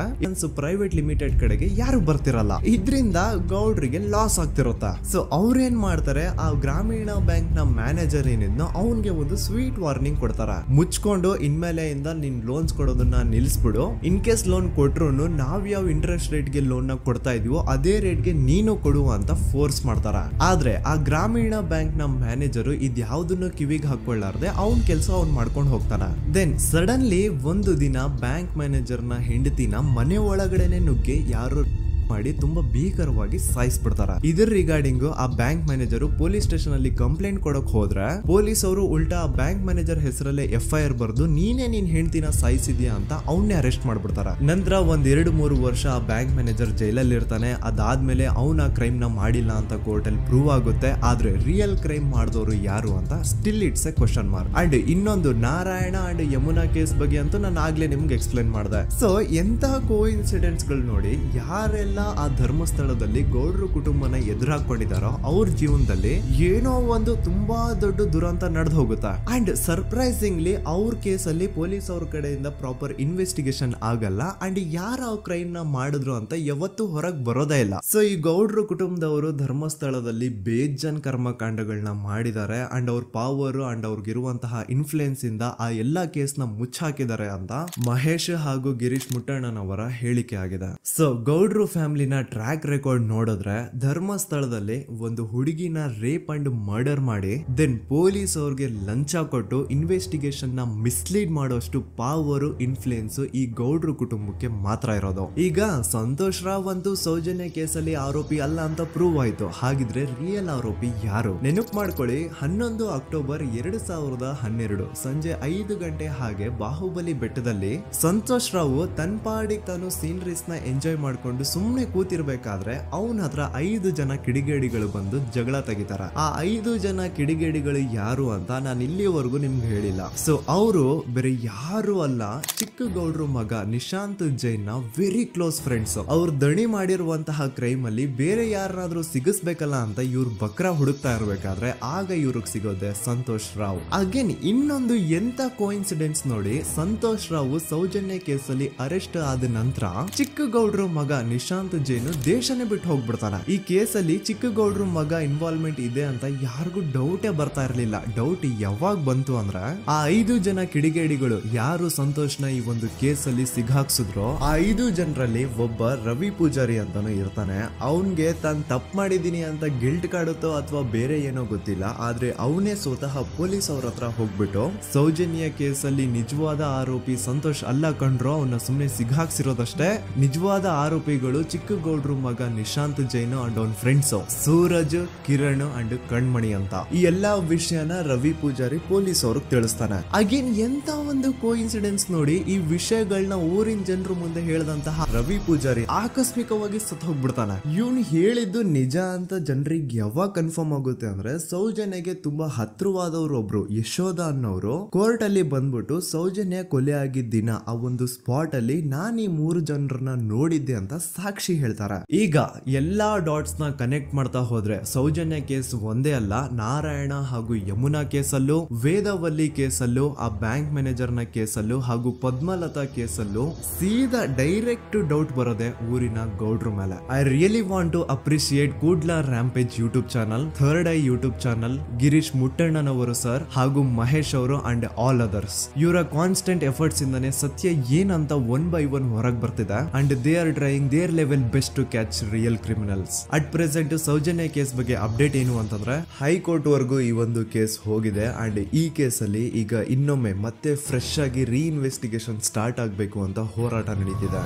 ಪ್ರೈವೇಟ್ ಲಿಮಿಟೆಡ್ ಕಡೆಗೆ ಯಾರು ಬರ್ತಿರಲ್ಲ. ಇದರಿಂದ ಗೌಡ್ರಿಗೆ ಲಾಸ್ ಆಗ್ತಿರುತ್ತ. ಸೊ ಅವ್ರೇನ್ ಮಾಡ್ತಾರೆ, ಆ ಗ್ರಾಮೀಣ ಬ್ಯಾಂಕ್ ನ ಮ್ಯಾನೇಜರ್ ಏನಿದ್ನೋ ಅವನ್ಗೆ ಒಂದು ಸ್ವೀಟ್ ವಾರ್ನಿಂಗ್ ಕೊಡ್ತಾರ, ಮುಚ್ಕೊಂಡು ಇನ್ಮೇಲೆಯಿಂದ ನಿನ್ ಲೋನ್ಸ್ ಕೊಡೋದನ್ನ ನಿಲ್ಸ್ಬಿಡು, ಇನ್ ಕೇಸ್ ಲೋನ್ ಕೊಟ್ರು ನಾವ್ ಯಾವ ಇಂಟ್ರೆಸ್ಟ್ ರೇಟ್ ಗೆ ಲೋನ್ ನ ಕೊಡ್ತಾ ಇದೀವೋ ಅದೇ ರೇಟ್ ಗೆ ನೀನು ಕೊಡುವ ಅಂತ ಫೋರ್ಸ್ ಮಾಡ್ತಾರ. ಆದ್ರೆ ಆ ಗ್ರಾಮೀಣ ಬ್ಯಾಂಕ್ ನ ಮ್ಯಾನೇಜರ್ ಇದ್ಯಾವುದನ್ನು ಕಿವಿಗೆ ಹಾಕೊಳ್ಳಾರ್ದೆ ಅವನ್ ಕೆಲಸ ಅವ್ನ್ ಮಾಡ್ಕೊಂಡು ಹೋಗ್ತಾನ. ದೆನ್ ಸಡನ್ಲಿ ಒಂದು ದಿನ ಬ್ಯಾಂಕ್ ಮ್ಯಾನೇಜರ್ ನ ಹೆಂಡತಿನ ಮನೆ ಒಳಗಡೆನೆ ನುಗ್ಗಿ ಯಾರು ಮಾಡಿ ತುಂಬಾ ಭೀಕರವಾಗಿ ಸಾಯಿಸ್ಬಿಡ್ತಾರ. ಇದರ ರಿಗಾರ್ಡಿಂಗ್ ಆ ಬ್ಯಾಂಕ್ ಮ್ಯಾನೇಜರ್ ಪೊಲೀಸ್ ಸ್ಟೇಷನ್ ಅಲ್ಲಿ ಕಂಪ್ಲೇಂಟ್ ಕೊಡಕ್ ಹೋದ್ರೆ ಪೊಲೀಸ್ ಅವರು ಉಲ್ಟಾ ಆ ಬ್ಯಾಂಕ್ ಮ್ಯಾನೇಜರ್ ಹೆಸರಲ್ಲೇ FIR ಬರ್ದು ನೀನೇ ನಿನ್ ಹೆಂಡತಿನ ಸಾಯಿಸಿದ್ಯಾ ಅಂತ ಅವನ್ನೇ ಅರೆಸ್ಟ್ ಮಾಡ್ಬಿಡ್ತಾರ. ನಂತರ 1-2-3 ವರ್ಷ ಆ ಬ್ಯಾಂಕ್ ಮ್ಯಾನೇಜರ್ ಜೈಲಲ್ಲಿ ಇರ್ತಾನೆ. ಅದಾದ್ಮೇಲೆ ಅವನ ಕ್ರೈಮ್ ನ ಮಾಡಿಲ್ಲ ಅಂತ ಕೋರ್ಟ್ ಅಲ್ಲಿ ಪ್ರೂವ್ ಆಗುತ್ತೆ. ಆದ್ರೆ ರಿಯಲ್ ಕ್ರೈಮ್ ಮಾಡಿದವರು ಯಾರು ಅಂತ still it's A question mark. And ಇನ್ನೊಂದು ನಾರಾಯಣ ಅಂಡ್ ಯಮುನಾ ಕೇಸ್ ಬಗ್ಗೆ ಅಂತೂ ನಾನು ಆಗ್ಲೇ ನಿಮ್ಗೆ ಎಕ್ಸ್ಪ್ಲೇನ್ ಮಾಡಿದೆ. ಸೊ ಎಂತ ಕೋಇನ್ಸಿಡೆಂಟ್ಸ್ ಗಳು ನೋಡಿ, ಯಾರೆಲ್ಲ ಆ ಧರ್ಮಸ್ಥಳದಲ್ಲಿ ಗೌಡ್ರು ಕುಟುಂಬನ ಎದುರಾಕೊಂಡಿದಾರೋ ಅವ್ರ ಜೀವನದಲ್ಲಿ ಏನೋ ಒಂದು ತುಂಬಾ ದೊಡ್ಡ ದುರಂತ ನಡೆದು ಹೋಗುತ್ತಾ. ಅಂಡ್ ಸರ್ಪ್ರೈಸಿಂಗ್ಲಿ ಅವ್ರ ಕೇಸಲ್ಲಿ ಪೊಲೀಸ್ ಅವ್ರ ಕಡೆಯಿಂದ ಪ್ರಾಪರ್ ಇನ್ವೆಸ್ಟಿಗೇಷನ್ ಆಗಲ್ಲ ಅಂಡ್ ಯಾರ ಕ್ರೈಮ್ ನ ಮಾಡಿದ್ರು ಅಂತ ಯಾವತ್ತೂ ಹೊರಗ್ ಬರೋದೇ ಇಲ್ಲ. ಸೊ ಈ ಗೌಡ್ರು ಕುಟುಂಬದವರು ಧರ್ಮಸ್ಥಳದಲ್ಲಿ ಬೇಜನ್ ಕರ್ಮಕಾಂಡಗಳನ್ನ ಮಾಡಿದ್ದಾರೆ ಅಂಡ್ ಅವ್ರ ಪವರ್ ಅಂಡ್ ಅವ್ರಿಗಿರುವಂತಹ ಇನ್ಫ್ಲೂಯೆನ್ಸ್ ಇಂದ ಆ ಎಲ್ಲಾ ಕೇಸ್ ನ ಮುಚ್ಚಾಕಿದ್ದಾರೆ ಅಂತ ಮಹೇಶ್ ಹಾಗೂ ಗಿರೀಶ್ ಮುಟ್ಟಣ್ಣನವರ ಹೇಳಿಕೆ ಆಗಿದೆ. ಸೊ ಗೌಡ್ರು ಫ್ಯಾಮಿಲಿ ಫ್ಯಾಮಿಲಿನ ಟ್ರ್ಯಾಕ್ ರೆಕಾರ್ಡ್ ನೋಡಿದ್ರೆ ಧರ್ಮಸ್ಥಳದಲ್ಲಿ ಒಂದು ಹುಡುಗಿನ ರೇಪ್ ಅಂಡ್ ಮರ್ಡರ್ ಮಾಡಿ ದೆನ್ ಪೊಲೀಸ್ ಅವ್ರಿಗೆ ಲಂಚ ಕೊಟ್ಟು ಇನ್ವೆಸ್ಟಿಗೇಷನ್ ನ ಮಿಸ್ಲೀಡ್ ಮಾಡೋಷ್ಟು ಪಾವರ್ ಇನ್ಫ್ಲೂಯೆನ್ಸ್ ಈ ಗೌಡ್ರು ಕುಟುಂಬಕ್ಕೆ ಮಾತ್ರ ಇರೋದು. ಈಗ ಸಂತೋಷ್ ರಾವ್ ಅಂತೂ ಸೌಜನ್ಯ ಕೇಸಲ್ಲಿ ಆರೋಪಿ ಅಲ್ಲ ಅಂತ ಪ್ರೂವ್ ಆಯ್ತು. ಹಾಗಿದ್ರೆ ರಿಯಲ್ ಆರೋಪಿ ಯಾರು? ನೆನಪು ಮಾಡ್ಕೊಳ್ಳಿ, 11 ಅಕ್ಟೋಬರ್ 2012 ಸಂಜೆ 5 ಗಂಟೆ ಹಾಗೆ ಬಾಹುಬಲಿ ಬೆಟ್ಟದಲ್ಲಿ ಸಂತೋಷ್ ರಾವ್ ತನ್ನ ಪಾಡಿಗೆ ತಾನು ಸೀನರೀಸ್ ನ ಎಂಜಾಯ್ ಮಾಡ್ಕೊಂಡು ಸುಮ್ನೆ ಕೂತಿರ್ಬೇಕಾದ್ರೆ ಅವನ ಹತ್ರ 5 ಜನ ಕಿಡಿಗೇಡಿಗಳು ಬಂದು ಜಗಳ ತೆಗಿತಾರ. ಆ 5 ಜನ ಕಿಡಿಗೇಡಿಗಳು ಯಾರು ಅಂತ ನಾನು ಇಲ್ಲಿವರೆಗೂ ನಿಮ್ಗೆ ಹೇಳಿಲ್ಲ. ಸೊ ಅವರು ಬೇರೆ ಯಾರು ಅಲ್ಲ, ಚಿಕ್ಕ ಗೌಡ್ರು ಮಗ ನಿಶಾಂತ್ ಜೈನ್ ನ ವೆರಿ ಕ್ಲೋಸ್ ಫ್ರೆಂಡ್ಸ್. ಅವ್ರು ದಣಿ ಮಾಡಿರುವಂತಹ ಕ್ರೈಮ್ ಅಲ್ಲಿ ಬೇರೆ ಯಾರನ್ನಾದ್ರೂ ಸಿಗಿಸ್ಬೇಕಲ್ಲ ಅಂತ ಇವ್ರು ಬಕ್ರ ಹುಡುಕ್ತಾ ಇರ್ಬೇಕಾದ್ರೆ ಆಗ ಇವ್ರಿಗೆ ಸಿಗೋದೆ ಸಂತೋಷ್ ರಾವ್. ಅಗೇನ್ ಇನ್ನೊಂದು ಎಂತ ಕೋಇನ್ಸಿಡೆನ್ಸ್ ನೋಡಿ, ಸಂತೋಷ್ ರಾವ್ ಸೌಜನ್ಯ ಕೇಸಲ್ಲಿ ಅರೆಸ್ಟ್ ಆದ ನಂತರ ಚಿಕ್ಕ ಗೌಡ್ರು ಮಗ ನಿಶಾಂತ್ ಜೈನ್ ದೇಶನೇ ಬಿಟ್ಟು ಹೋಗ್ಬಿಡ್ತಾನೆ. ಈ ಕೇಸಲ್ಲಿ ಚಿಕ್ಕ ಗೌಡ್ರು ಮಗ ಇನ್ವಾಲ್ವ್ಮೆಂಟ್ ಇದೆ ಅಂತ ಯಾರಿಗೂ ಡೌಟೇ ಬರ್ತಾ ಇರ್ಲಿಲ್ಲ. ಡೌಟ್ ಯಾವಾಗ ಬಂತು ಅಂದ್ರೆ ಆ 5 ಜನ ಕಿಡಿಗೇಡಿಗಳು ಯಾರು ಸಂತೋಷ್ ನ ಈ ಒಂದು ಕೇಸಲ್ಲಿ ಸಿಗಾಕ್ಸಿದ್ರು ಆ 5 ಜನರಲ್ಲಿ ಒಬ್ಬ ರವಿ ಪೂಜಾರಿ ಅಂತಾನು ಇರ್ತಾನೆ. ಅವನ್ಗೆ ತಾನು ತಪ್ಪು ಮಾಡಿದೀನಿ ಅಂತ ಗಿಲ್ಟ್ ಕಾಡುತ್ತೋ ಅಥವಾ ಬೇರೆ ಏನೋ ಗೊತ್ತಿಲ್ಲ, ಆದ್ರೆ ಅವನೇ ಸ್ವತಃ ಪೊಲೀಸ್ ಅವ್ರ ಹತ್ರ ಹೋಗ್ಬಿಟ್ಟು ಸೌಜನ್ಯ ಕೇಸಲ್ಲಿ ನಿಜವಾದ ಆರೋಪಿ ಸಂತೋಷ್ ಅಲ್ಲ ಕಂಡ್ರು, ಅವನ್ನ ಸುಮ್ನೆ ಸಿಗಾಕ್ಸಿರೋದಷ್ಟೇ, ನಿಜವಾದ ಆರೋಪಿಗಳು ಚಿಕ್ಕ ಗೌಡ್ರು ಮಗ ನಿಶಾಂತ್ ಜೈನ್ ಅಂಡ್ ಅವನ್ ಫ್ರೆಂಡ್ಸ್ ಸೂರಜ್, ಕಿರಣ್ ಅಂಡ್ ಕಣ್ಮಣಿ ಅಂತ. ಈ ಎಲ್ಲಾ ವಿಷಯನ ರವಿ ಪೂಜಾರಿ ಪೊಲೀಸ್ ಅವ್ರಿಗೆ ತಿಳಿಸ್ತಾನೆ. ಅಗೇನ್ ಎಂತ ಒಂದು ಕೋಇನ್ಸಿಡೆನ್ಸ್ ನೋಡಿ, ಈ ವಿಷಯಗಳನ್ನ ಊರಿನ ಜನರು ಮುಂದೆ ಹೇಳಿದಂತಹ ರವಿ ಪೂಜಾರಿ ಆಕಸ್ಮಿಕವಾಗಿ ಸತ್ತು ಹೋಗ್ಬಿಡ್ತಾನೆ. ಇವನು ಹೇಳಿದ್ದು ನಿಜ ಅಂತ ಜನರಿಗೆ ಯಾವಾಗ ಕನ್ಫರ್ಮ್ ಆಗುತ್ತೆ ಅಂದ್ರೆ ಸೌಜನ್ಯಗೆ ತುಂಬಾ ಹತ್ರವಾದವ್ರು ಒಬ್ರು ಯಶೋಧ ಅನ್ನೋರು ಕೋರ್ಟ್ ಅಲ್ಲಿ ಬಂದ್ಬಿಟ್ಟು ಸೌಜನ್ಯ ಕೊಲೆ ಆಗಿದ್ದ ದಿನ ಆ ಒಂದು ಸ್ಪಾಟ್ ಅಲ್ಲಿ ನಾನು ಈ 3 ಜನರನ್ನ ನೋಡಿದ್ದೆ ಅಂತ ಸಾಕ್ಷಿ ಹೇಳ್ತಾರೆ. ಈಗ ಎಲ್ಲಾ ಡಾಟ್ಸ್ ನ ಕನೆಕ್ಟ್ ಮಾಡ್ತಾ ಹೋದ್ರೆ ಸೌಜನ್ಯ ಕೇಸ್ ಒಂದೇ ಅಲ್ಲ, ನಾರಾಯಣ ಹಾಗೂ ಯಮುನಾ ಕೇಸಲ್ಲೂ, ವೇದವಲ್ಲಿ ಕೇಸಲ್ಲೂ, ಆ ಬ್ಯಾಂಕ್ ಮ್ಯಾನೇಜರ್ ನ ಕೇಸಲ್ಲೂ ಹಾಗೂ ಪದ್ಮಲತಾ ಕೇಸಲ್ಲೂ ಸೀದಾ ಡೈರೆಕ್ಟ್ ಡೌಟ್ ಬರೋದೆ ಊರಿನ ಗೌಡ್ರ ಮೇಲೆ. I really want to appreciate Kudla Rampage YouTube channel, third eye YouTube channel, Girish ಮುಟ್ಟಣ್ಣನವರು ಸರ್ ಹಾಗೂ ಮಹೇಶ್ ಅವರು ಅಂಡ್ ಆಲ್ ಅದರ್ಸ್. ಇವರ ಕಾನ್ಸ್ಟೆಂಟ್ ಎಫರ್ಟ್ಸ್ ಇಂದಾನೆ ಸತ್ಯ ಏನಂತ 1 by 1 ಹೊರಗೆ ಬರ್ತಿದೆ and they are trying their level best to catch real criminals. At present Sowjanya case ಬಗ್ಗೆ ಅಪ್ಡೇಟ್ ಏನು ಅಂತಂದ್ರೆ ಹೈಕೋರ್ಟ್ ವರೆಗೂ ಈ ಒಂದು ಕೇಸ್ ಹೋಗಿದೆ ಅಂಡ್ ಈ ಕೇಸಲ್ಲಿ ಈಗ ಇನ್ನೊಮ್ಮೆ ಮತ್ತೆ ಫ್ರೆಶ್ ಆಗಿ ರೀಇನ್ವೆಸ್ಟಿಗೇಷನ್ ಸ್ಟಾರ್ಟ್ ಆಗಬೇಕು ಅಂತ ಹೋರಾಟ ನಡೀತಿದೆ.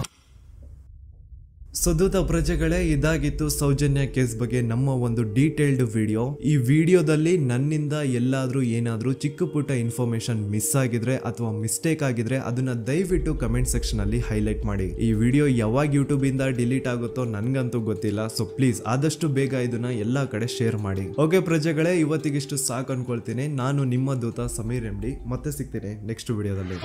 ಸದುತ ಪ್ರಜೆಗಳೇ, ಇದಾಗಿತ್ತು ಸೌಜನ್ಯ ಕೇಸ್ ಬಗ್ಗೆ ನಮ್ಮ ಒಂದು ಡೀಟೇಲ್ಡ್ ವಿಡಿಯೋ. ಈ ವಿಡಿಯೋದಲ್ಲಿ ನನ್ನಿಂದ ಎಲ್ಲಾದ್ರೂ ಏನಾದ್ರೂ ಚಿಕ್ಕ ಪುಟ್ಟ ಇನ್ಫಾರ್ಮೇಶನ್ ಮಿಸ್ ಆಗಿದ್ರೆ ಅಥವಾ ಮಿಸ್ಟೇಕ್ ಆಗಿದ್ರೆ ಅದನ್ನ ದಯವಿಟ್ಟು ಕಮೆಂಟ್ ಸೆಕ್ಷನ್ ಅಲ್ಲಿ ಹೈಲೈಟ್ ಮಾಡಿ. ಈ ವಿಡಿಯೋ ಯಾವಾಗ ಯೂಟ್ಯೂಬ್ ಇಂದ ಡಿಲೀಟ್ ಆಗುತ್ತೋ ನನ್ಗಂತೂ ಗೊತ್ತಿಲ್ಲ. ಸೊ ಪ್ಲೀಸ್ ಆದಷ್ಟು ಬೇಗ ಇದನ್ನ ಎಲ್ಲಾ ಕಡೆ ಶೇರ್ ಮಾಡಿ. ಓಕೆ ಪ್ರಜೆಗಳೇ, ಇವತ್ತಿಗಿಷ್ಟು ಸಾಕು ಅನ್ಕೊಳ್ತೀನಿ. ನಾನು ನಿಮ್ಮ ದೂತ ಸಮೀರ್ MD. ಮತ್ತೆ ಸಿಗ್ತೀನಿ ನೆಕ್ಸ್ಟ್ ವಿಡಿಯೋದಲ್ಲಿ.